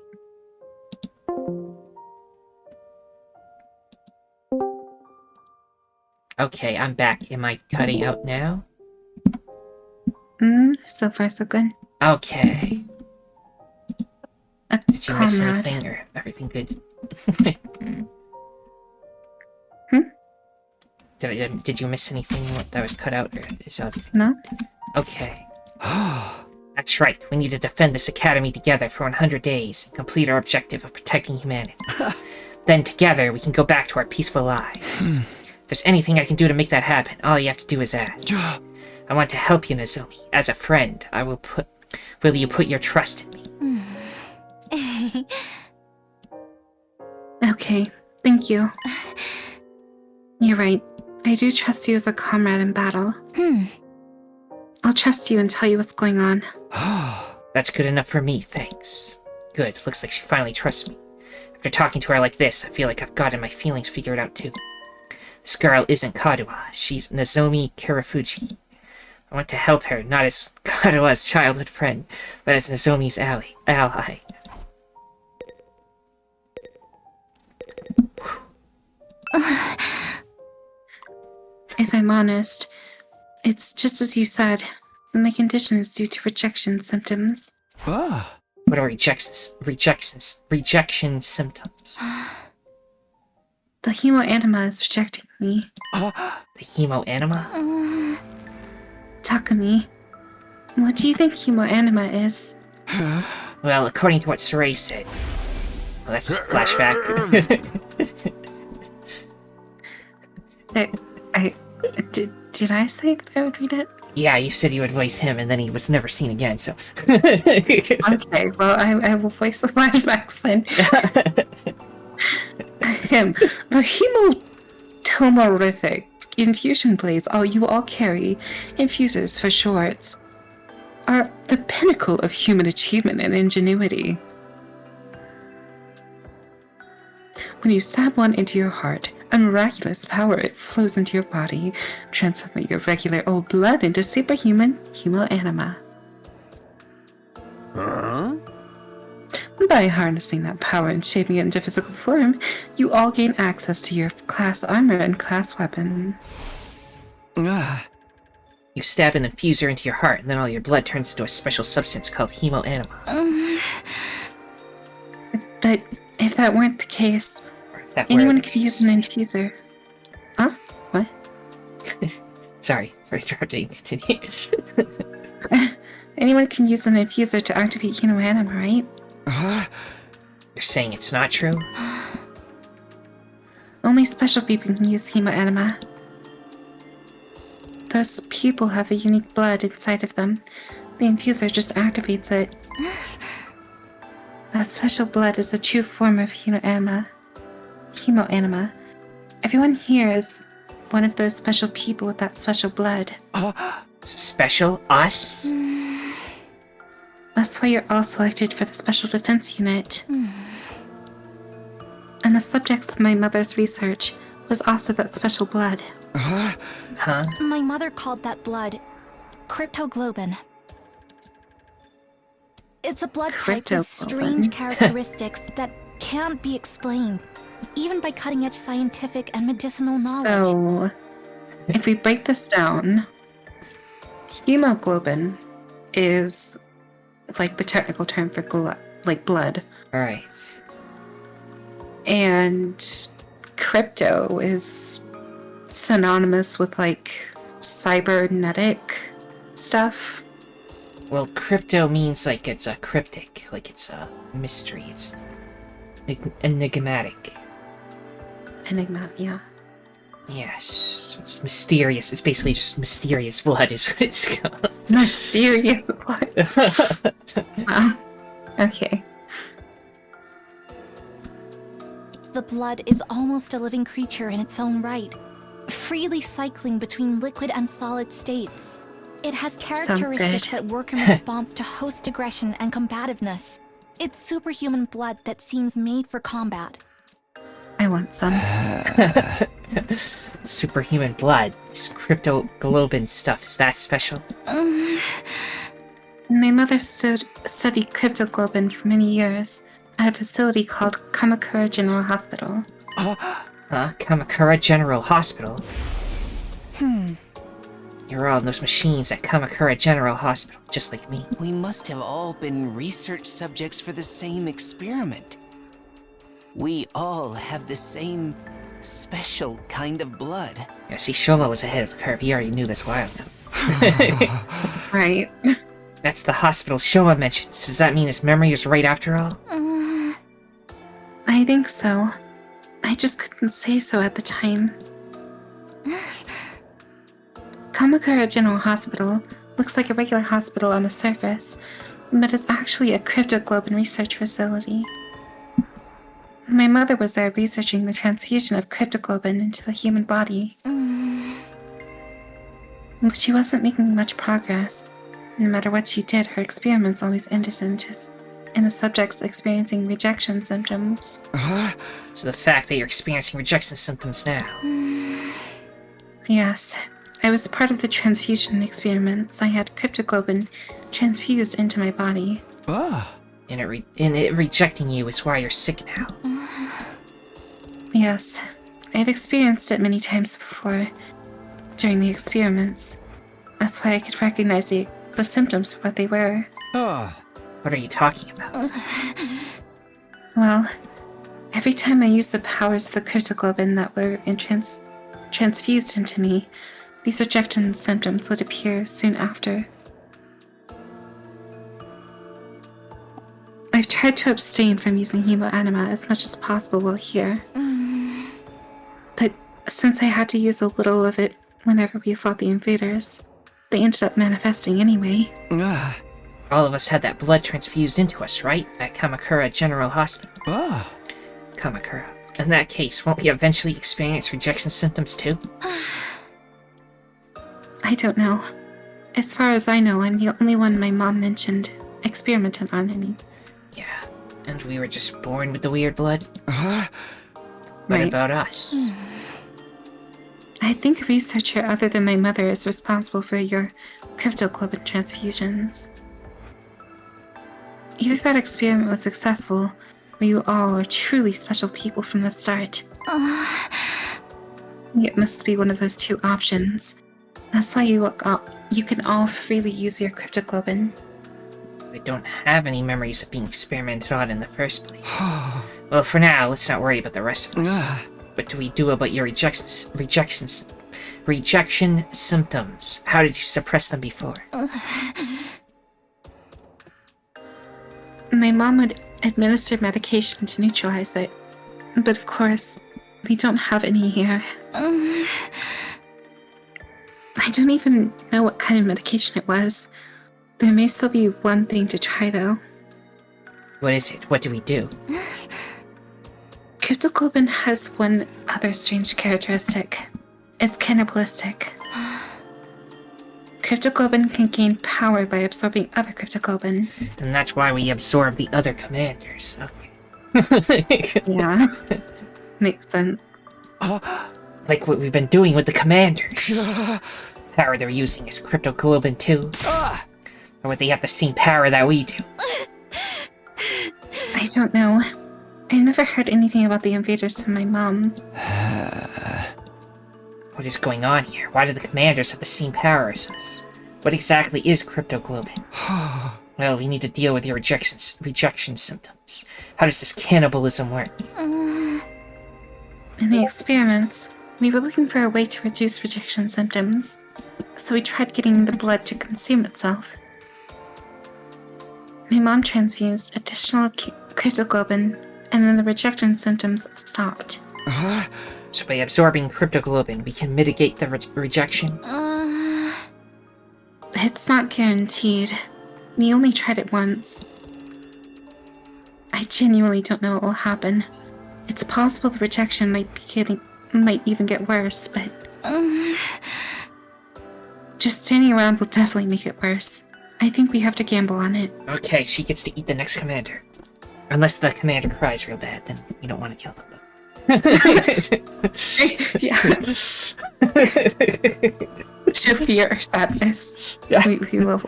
Okay, I'm back. Am I cutting out now? So far so good. Okay. A Did you miss comrade. anything or everything good? Did you miss anything that was cut out or is everything? No? Okay. That's right. We need to defend this academy together for 100 days and complete our objective of protecting humanity. Then together we can go back to our peaceful lives. If there's anything I can do to make that happen, all you have to do is ask. I want to help you, Nozomi. As a friend, will you put your trust in me? Okay, thank you. You're right. I do trust you as a comrade in battle. I'll trust you and tell you what's going on. That's good enough for me, thanks. Good, looks like she finally trusts me. After talking to her like this, I feel like I've gotten my feelings figured out too. This girl isn't Kaduha, she's Nozomi Kirifuji. I want to help her, not as Kaduha's childhood friend, but as Nozomi's ally. If I'm honest, it's just as you said. My condition is due to rejection symptoms. Ah. What are rejection symptoms? The hemoanima is rejecting me. The hemoanima? Takumi, What do you think hemoanima is? Well, according to what Saray said... Well, that's a flashback. Did I say that I would read it? Yeah, you said you would voice him, and then he was never seen again, so... Okay, well, I will voice the flashbacks then. The hemotomorific infusion blades you all carry, infusers for shorts, are the pinnacle of human achievement and ingenuity. When you stab one into your heart, a miraculous power it flows into your body, transforming your regular old blood into superhuman hemoanima. Huh? By harnessing that power and shaping it into physical form, you all gain access to your class armor and class weapons. You stab an infuser into your heart, and then all your blood turns into a special substance called hemoanima. But if that weren't the case, Or if that anyone were- could use an infuser. Huh? What? Sorry for interrupting. Continue. Anyone can use an infuser to activate hemoanima, right? You're saying it's not true? Only special people can use hemoanima. Those people have a unique blood inside of them. The infuser just activates it. That special blood is a true form of hemoanima. Everyone here is one of those special people with that special blood. Special? Us? That's why you're all selected for the Special Defense Unit. And the subjects of my mother's research was also that special blood. Huh? My mother called that blood cryptoglobin. It's a blood type with strange Cryptoglobin. characteristics that can't be explained, even by cutting-edge scientific and medicinal knowledge. So, if we break this down, hemoglobin is like the technical term for blood. Alright. And crypto is synonymous with like cybernetic stuff. Well, crypto means like it's a cryptic, like it's a mystery, it's enigmatic. Enigma, yeah. Yes, it's mysterious. It's basically just mysterious blood is what it's called. Mysterious blood. Wow. Okay. The blood is almost a living creature in its own right, freely cycling between liquid and solid states. It has characteristics good. that work in response to host aggression and combativeness. It's superhuman blood that seems made for combat. I want some. Superhuman blood. This cryptoglobin stuff, is that special? My mother studied cryptoglobin for many years at a facility called Kamakura General Hospital. Huh? Kamakura General Hospital? You're all in those machines at Kamakura General Hospital, just like me. We must have all been research subjects for the same experiment. We all have the same special kind of blood. Yeah, see, Shoma was ahead of the curve. He already knew this a while ago. Right. That's the hospital Shoma mentions. Does that mean his memory is right after all? I think so. I just couldn't say so at the time. Kamakura General Hospital looks like a regular hospital on the surface, but it's actually a cryptoglobin research facility. My mother was there researching the transfusion of cryptoglobin into the human body. But she wasn't making much progress. No matter what she did, her experiments always ended in the subjects experiencing rejection symptoms. So the fact that you're experiencing rejection symptoms now. Yes, I was part of the transfusion experiments. I had cryptoglobin transfused into my body. And it rejecting you is why you're sick now. Yes, I've experienced it many times before during the experiments. That's why I could recognize the symptoms for what they were. What are you talking about? Well, every time I used the powers of the cryptoglobin that were transfused into me, these rejection symptoms would appear soon after. I've tried to abstain from using hemoanima as much as possible while here. But since I had to use a little of it whenever we fought the invaders, they ended up manifesting anyway. All of us had that blood transfused into us, right? At Kamakura General Hospital. Kamakura. In that case, won't we eventually experience rejection symptoms too? I don't know. As far as I know, I'm the only one my mom mentioned experimented on me. Yeah, and we were just born with the weird blood? What Right. about us? I think a researcher other than my mother is responsible for your cryptoglobin transfusions. Either that experiment was successful, or you all are truly special people from the start. It must be one of those two options. That's why you can all freely use your cryptoglobin. We don't have any memories of being experimented on in the first place. Well, for now, let's not worry about the rest of us. What do we do about your rejection symptoms? How did you suppress them before? My mom would administer medication to neutralize it. But of course, we don't have any here. I don't even know what kind of medication it was. There may still be one thing to try, though. What is it? What do we do? Cryptoglobin has one other strange characteristic. It's cannibalistic. Cryptoglobin can gain power by absorbing other cryptoglobin. And that's why we absorb the other commanders. Okay. Yeah. Makes sense. Like what we've been doing with the commanders. Power they're using is cryptoglobin too. Or would they have the same power that we do? I don't know. I've never heard anything about the invaders from my mom. What is going on here? Why do the commanders have the same power as us? What exactly is cryptoglobin? Well, we need to deal with your rejection symptoms. How does this cannibalism work? In the experiments, we were looking for a way to reduce rejection symptoms, so we tried getting the blood to consume itself. My mom transfused additional cryptoglobin, and then the rejection symptoms stopped. So by absorbing cryptoglobin, we can mitigate the rejection? It's not guaranteed. We only tried it once. I genuinely don't know what will happen. It's possible the rejection might even get worse, but just standing around will definitely make it worse. I think we have to gamble on it. Okay, she gets to eat the next commander. Unless the commander cries real bad, then we don't want to kill them. Yeah. To fear sadness. Yeah. We will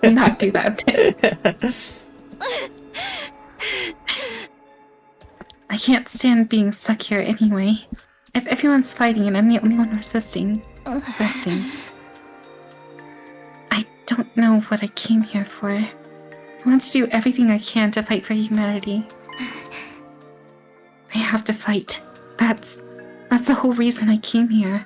not do that. I can't stand being stuck here anyway. If everyone's fighting and I'm the only one resting. I don't know what I came here for. I want to do everything I can to fight for humanity. I have to fight. That's the whole reason I came here.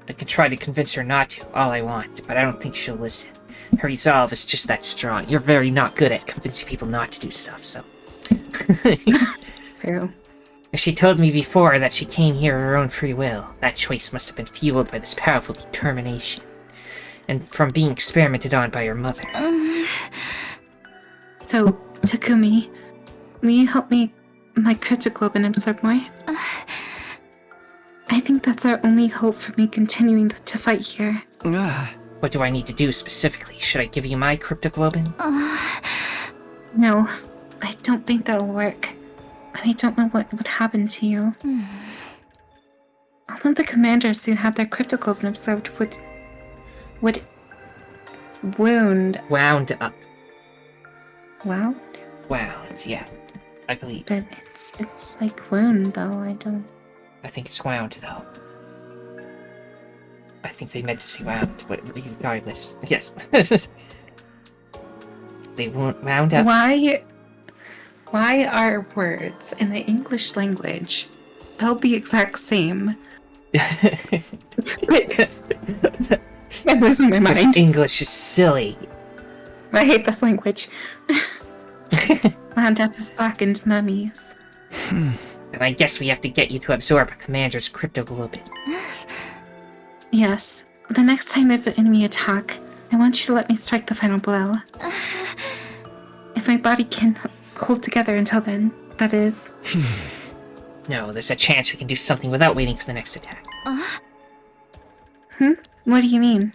I can try to convince her not to, all I want, but I don't think she'll listen. Her resolve is just that strong. You're very not good at convincing people not to do stuff, so... True. She told me before that she came here of her own free will. That choice must have been fueled by this powerful determination. And from being experimented on by her mother. So, Takumi, will you help me my cryptoglobin absorb more? I think that's our only hope for me continuing to fight here. What do I need to do specifically? Should I give you my cryptoglobin? No, I don't think that'll work. And I don't know what would happen to you. All of the commanders who had their cryptoglobin absorbed would wound. Wound up. Wow. Wound, yeah. I believe. But it's like wound though, I think it's wound, though. I think they meant to say wound, but regardless. Yes. They won't wound up. Why are words in the English language spelled the exact same? I'm losing my mind. English is silly. I hate this language. Wound up as blackened mummies. Then I guess we have to get you to absorb a commander's cryptoglobin. Yes. The next time there's an enemy attack, I want you to let me strike the final blow. If my body can hold together until then, that is. No, there's a chance we can do something without waiting for the next attack. What do you mean?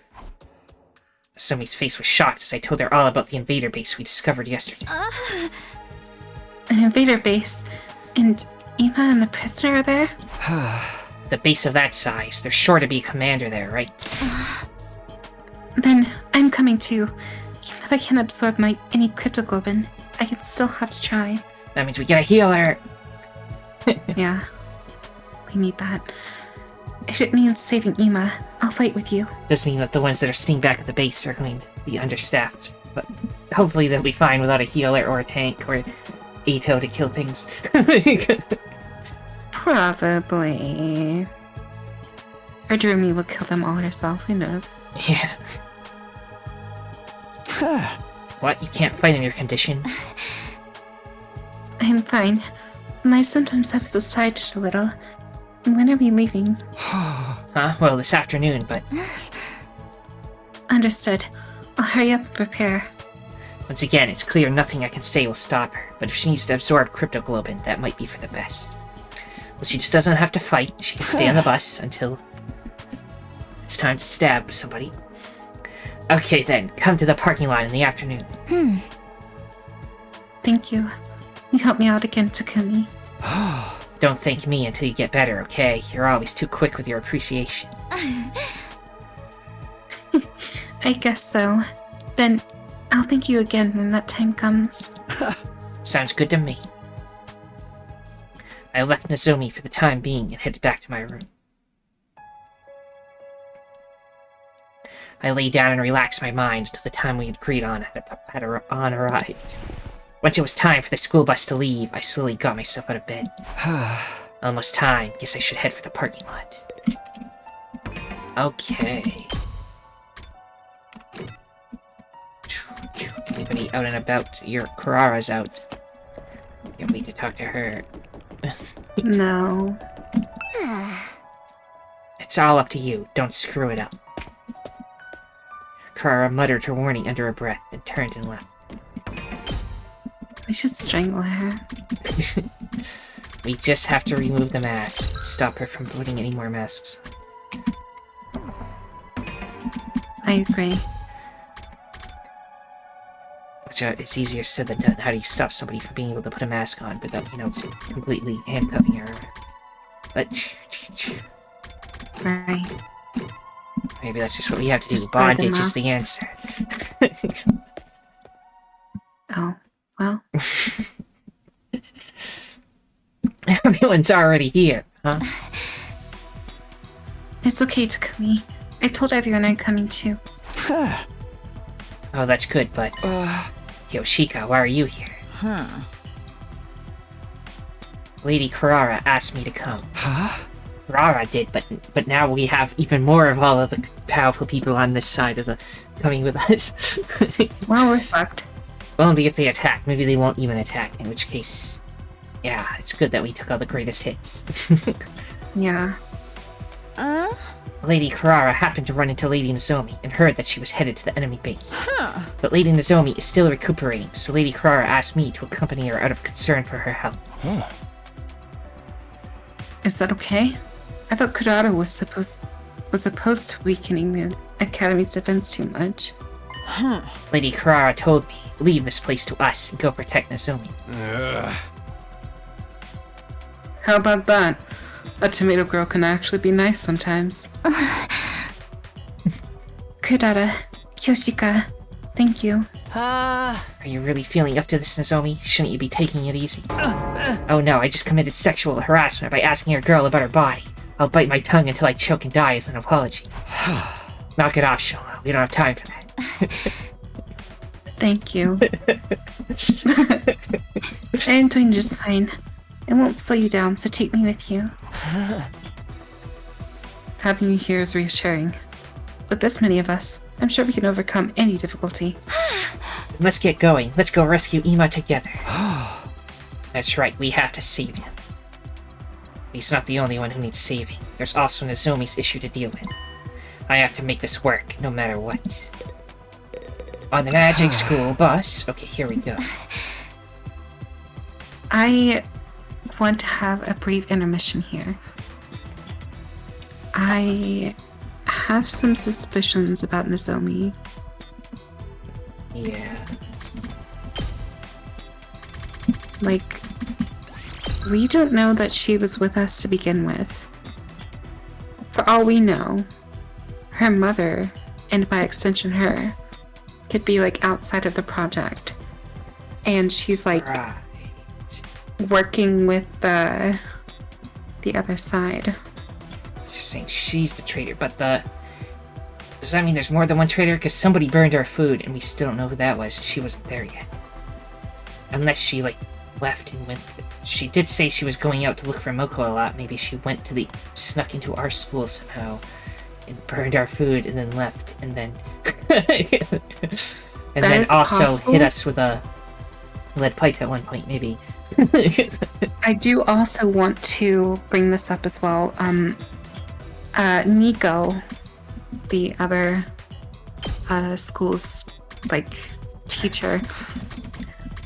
Somi's face was shocked as I told her all about the invader base we discovered yesterday. An invader base? And Ima and the prisoner are there? The base of that size, there's sure to be a commander there, right? Then I'm coming too. Even if I can't absorb any cryptoglobin, I can still have to try. That means we get a healer! Yeah. We need that. If it means saving Ima, I'll fight with you. Does mean that the ones that are staying back at the base are going to be understaffed, but hopefully they'll be fine without a healer or a tank or Ito to kill things. Probably. Or Jeremy will kill them all herself, who knows? Yeah. What? You can't fight in your condition? I'm fine. My symptoms have subsided a little. When are we leaving? Huh? Well, this afternoon, but Understood. I'll hurry up and prepare. once again, it's clear nothing I can say will stop her. But if she needs to absorb cryptoglobin, that might be for the best. Well, she just doesn't have to fight. She can stay on the bus until it's time to stab somebody. Okay then, come to the parking lot in the afternoon. Thank you. You helped me out again, Takumi. Don't thank me until you get better, okay? You're always too quick with your appreciation. I guess so. Then I'll thank you again when that time comes. Sounds good to me. I left Nozomi for the time being and headed back to my room. I lay down and relaxed my mind until the time we had agreed on had arrived. Once it was time for the school bus to leave, I slowly got myself out of bed. Almost time. Guess I should head for the parking lot. Okay. Anybody out and about? Your Kurara's out. Can't wait to talk to her. No. It's all up to you. Don't screw it up. Kurara muttered her warning under her breath, then turned and left. I should strangle her. We just have to remove the mask and stop her from putting any more masks. I agree. Which it's easier said than done. How do you stop somebody from being able to put a mask on without, just completely handcuffing her? But Right. maybe that's just what we have to do. Just buy the Bondage is the masks. answer. Oh, well. Everyone's already here, huh? It's okay, Takumi. I told everyone I'm coming too. Oh, that's good, but... Yoshika, why are you here? Lady Kurara asked me to come. Kurara did, but now we have even more of all of the powerful people on this side of the... coming with us. Well, we're fucked. Only if they attack. Maybe they won't even attack, in which case... Yeah, it's good that we took all the greatest hits. Yeah. Lady Kurara happened to run into Lady Nozomi and heard that she was headed to the enemy base. But Lady Nozomi is still recuperating, so Lady Kurara asked me to accompany her out of concern for her health. Is that okay? I thought Kurara was opposed to weakening the Academy's defense too much. Lady Kurara told me, leave this place to us and go protect Nozomi. How about that? A tomato girl can actually be nice sometimes. Kurara, Yoshika, thank you. Are you really feeling up to this, Nozomi? Shouldn't you be taking it easy? Oh no, I just committed sexual harassment by asking a girl about her body. I'll bite my tongue until I choke and die as an apology. Knock it off, Shoma. We don't have time for that. Thank you. I am doing just fine. I won't slow you down, so take me with you. Having you here is reassuring. With this many of us, I'm sure we can overcome any difficulty. Let's get going. Let's go rescue Ima together. That's right, we have to save him. He's not the only one who needs saving. There's also Nozomi's issue to deal with. I have to make this work, no matter what. On the magic school bus. Okay, here we go. I want to have a brief intermission here. I have some suspicions about Nozomi. Yeah. Like, we don't know that she was with us to begin with. For all we know, her mother, and by extension her, could be like outside of the project. And she's like Right. working with the other side. So you're saying she's the traitor, but does that mean there's more than one traitor? Because somebody burned our food, and we still don't know who that was. She wasn't there yet. Unless she, like, left and went... She did say she was going out to look for Moko a lot. Maybe she went to snuck into our school somehow, and burned our food, and then left, and then... and then also possible. hit us with a lead pipe at one point, maybe. I do also want to bring this up as well. Nico, the other school's like teacher,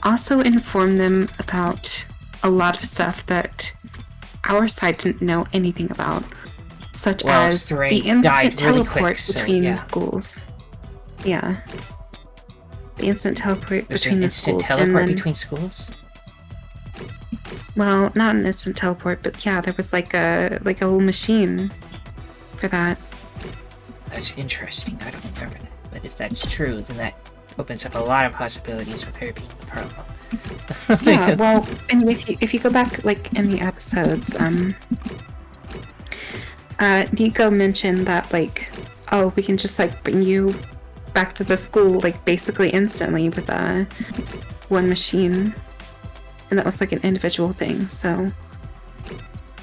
also informed them about a lot of stuff that our side didn't know anything about, such as the instant died really teleport quick, so, between yeah. the schools. Yeah, the instant teleport There's between an the instant schools. teleport and then, between schools? well, not an instant teleport, but yeah, there was like a little machine for that. That's interesting. I don't remember that. But if that's true, then that opens up a lot of possibilities with her being the problem. Yeah, well, and if you go back like in the episodes, Nico mentioned that like, oh, we can just like bring you back to the school like basically instantly with one machine, and that was like an individual thing. So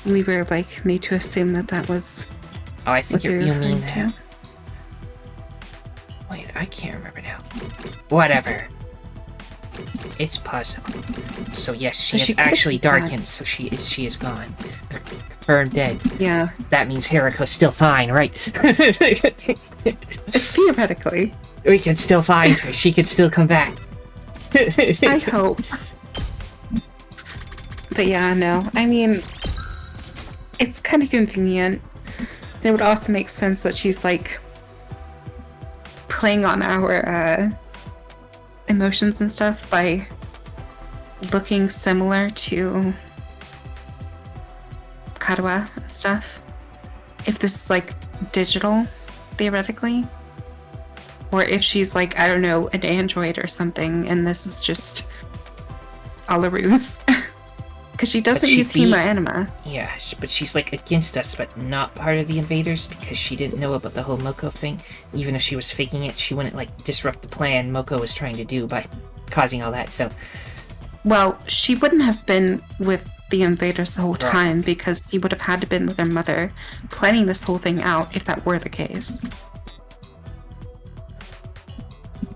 we were like made to assume that that was. Oh, I think what you they were mean referring that. Wait, I can't remember now. Whatever. It's possible. So yes, she So is she could actually use that. darkened, so she is gone. Burned dead. Yeah, That means Hiriko's still fine, right? theoretically, We can still find her. She can still come back. I hope. But yeah, no, I mean, it's kind of convenient. It would also make sense that she's like playing on our emotions and stuff by looking similar to Karuha and stuff. If this is like digital, theoretically, or if she's like, I don't know, an android or something, and this is just all a ruse. Because she doesn't she'd use be- Hema Anima. Yeah, but she's like against us, but not part of the invaders because she didn't know about the whole Moko thing. Even if she was faking it, she wouldn't like disrupt the plan Moko was trying to do by causing all that. So, Well, she wouldn't have been with the invaders the whole Right. time because she would have had to been with her mother planning this whole thing out if that were the case.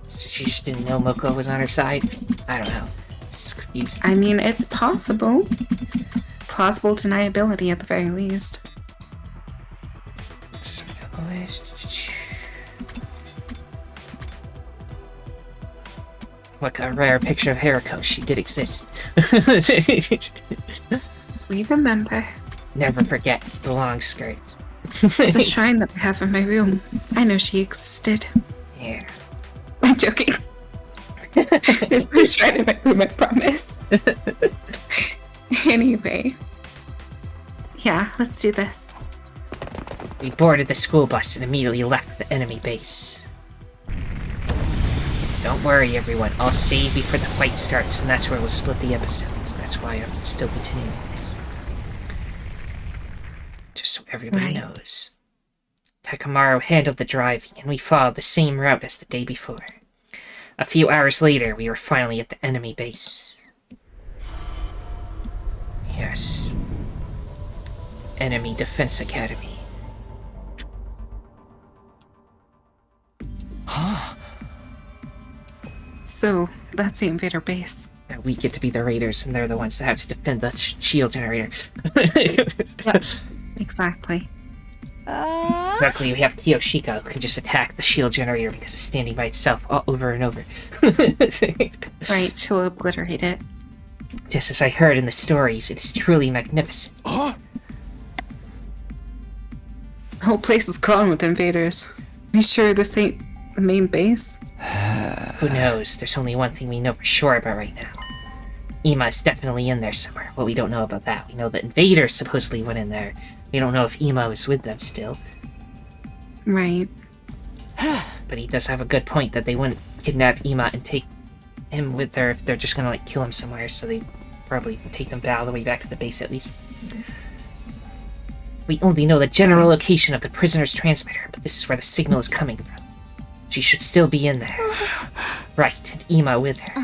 she just didn't know Moko was on her side. I don't know. It's confusing. I mean, it's possible. Plausible deniability at the very least. Look, a rare picture of Hiriko. She did exist. We remember. Never forget the long skirt. It's a shrine that I have in my room. I know she existed. Yeah. I'm joking. There's no shrine in my room, I promise. Anyway. Yeah, let's do this. We boarded the school bus and immediately left the enemy base. Don't worry, everyone. I'll save before the fight starts, and that's where we'll split the episode. That's why I'm still continuing this. Just so everybody Right. knows. Takamaru handled the driving, and we followed the same route as the day before. A few hours later, we were finally at the enemy base. Yes. Enemy Defense Academy. So, that's the invader base. And we get to be the raiders, and they're the ones that have to defend the shield generator. Yep, exactly. Luckily, we have Kiyoshika, who can just attack the shield generator because it's standing by itself all over and over. Right, she'll obliterate it. Just as I heard in the stories, it is truly magnificent. The whole place is crawling with invaders. You sure this ain't the main base? Who knows? There's only one thing we know for sure about right now. Ima is definitely in there somewhere. Well, we don't know about that. We know that invaders supposedly went in there. We don't know if Ima was with them still. Right. But he does have a good point that they wouldn't kidnap Ima and take him with her if they're just gonna, like, kill him somewhere, so they probably take them all the way back to the base at least. We only know the general location of the prisoner's transmitter, but this is where the signal is coming from. She should still be in there. Right, and Ima with her.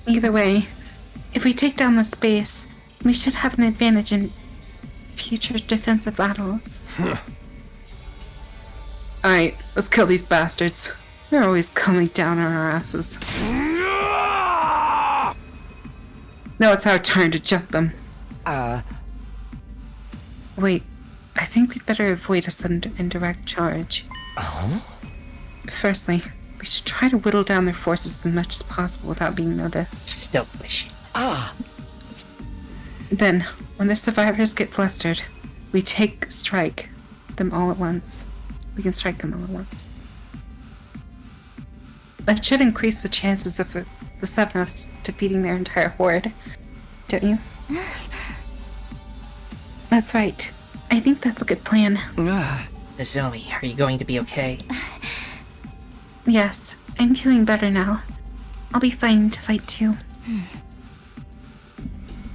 Either way, if we take down this base, we should have an advantage in future defensive battles. Alright, let's kill these bastards. They're always coming down on our asses. Now it's our turn to jump them. Wait, I think we'd better avoid a sudden indirect charge. Firstly, we should try to whittle down their forces as much as possible without being noticed. Stealth mission. Then, when the survivors get flustered, we strike them all at once. We can strike them all at once. That should increase the chances of the seven of us defeating their entire horde. Don't you? That's right. I think that's a good plan. Nozomi, are you going to be okay? Yes, I'm feeling better now. I'll be fine to fight too.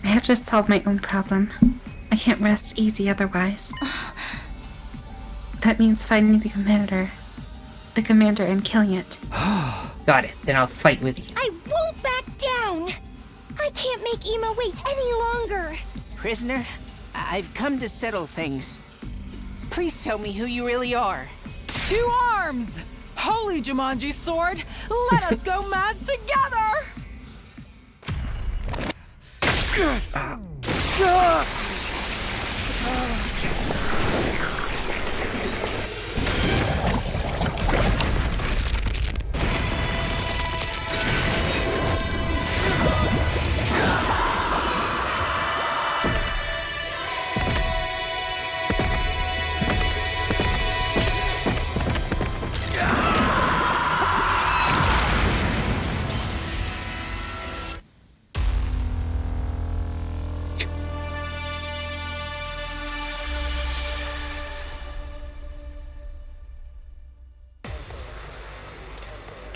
I have to solve my own problem. I can't rest easy otherwise. That means finding the commander and killing it. Got it, then I'll fight with you. I won't back down! I can't make Ima wait any longer! Prisoner, I've come to settle things. Please tell me who you really are. 2 arms! Holy Jumanji sword! Let us go mad together!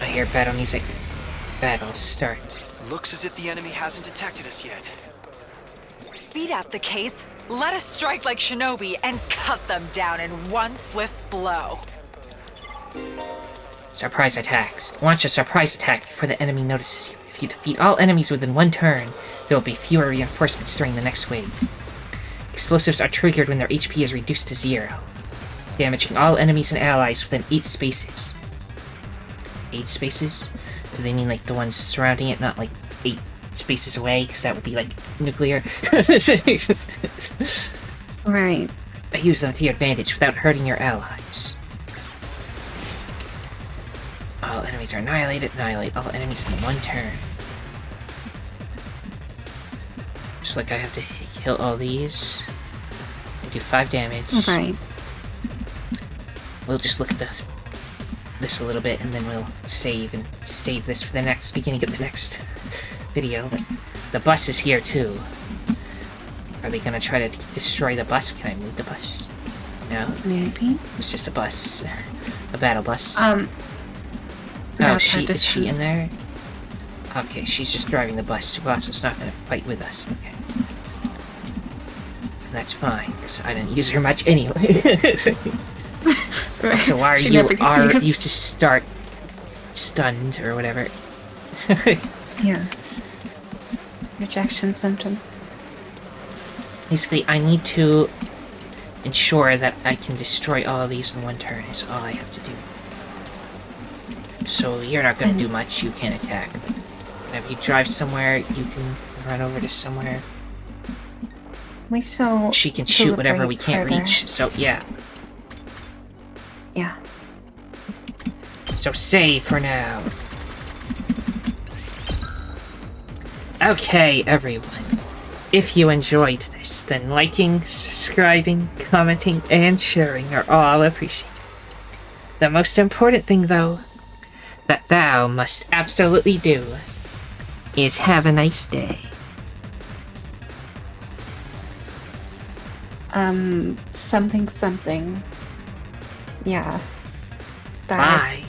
I hear battle music. Battle start. Looks as if the enemy hasn't detected us yet. Beat out the case, let us strike like shinobi, and cut them down in one swift blow. Surprise attacks. Launch a surprise attack before the enemy notices you. If you defeat all enemies within 1 turn, there will be fewer reinforcements during the next wave. Explosives are triggered when their HP is reduced to 0, damaging all enemies and allies within 8 spaces. 8 spaces? Do they mean like the ones surrounding it, not like 8 spaces away? Because that would be like nuclear. Right. Use them to your advantage without hurting your allies. All enemies are annihilated. Annihilate all enemies in 1 turn. Just like I have to kill all these and do 5 damage. Right. We'll just look at this a little bit, and then we'll save this for the beginning of the next video. But the bus is here too. Are they gonna try to destroy the bus? Can I move the bus? No. Maybe. It's just a bus, a battle bus. Oh, is she in there? Okay, she's just driving the bus. Subasa's not gonna fight with us. Okay. And that's fine, because I didn't use her much anyway. So why are you used to start stunned or whatever? Yeah. Rejection symptom. Basically, I need to ensure that I can destroy all of these in 1 turn, is all I have to do. so you're not gonna do much. You can't attack. And if you drive somewhere, you can run over to somewhere. We shall. She can shoot whatever we deliberate can't further. reach, so yeah. Yeah. So save for now. Okay, everyone. If you enjoyed this, then liking, subscribing, commenting, and sharing are all appreciated. The most important thing, though, that thou must absolutely do is have a nice day. Something. Yeah. Bye. Bye.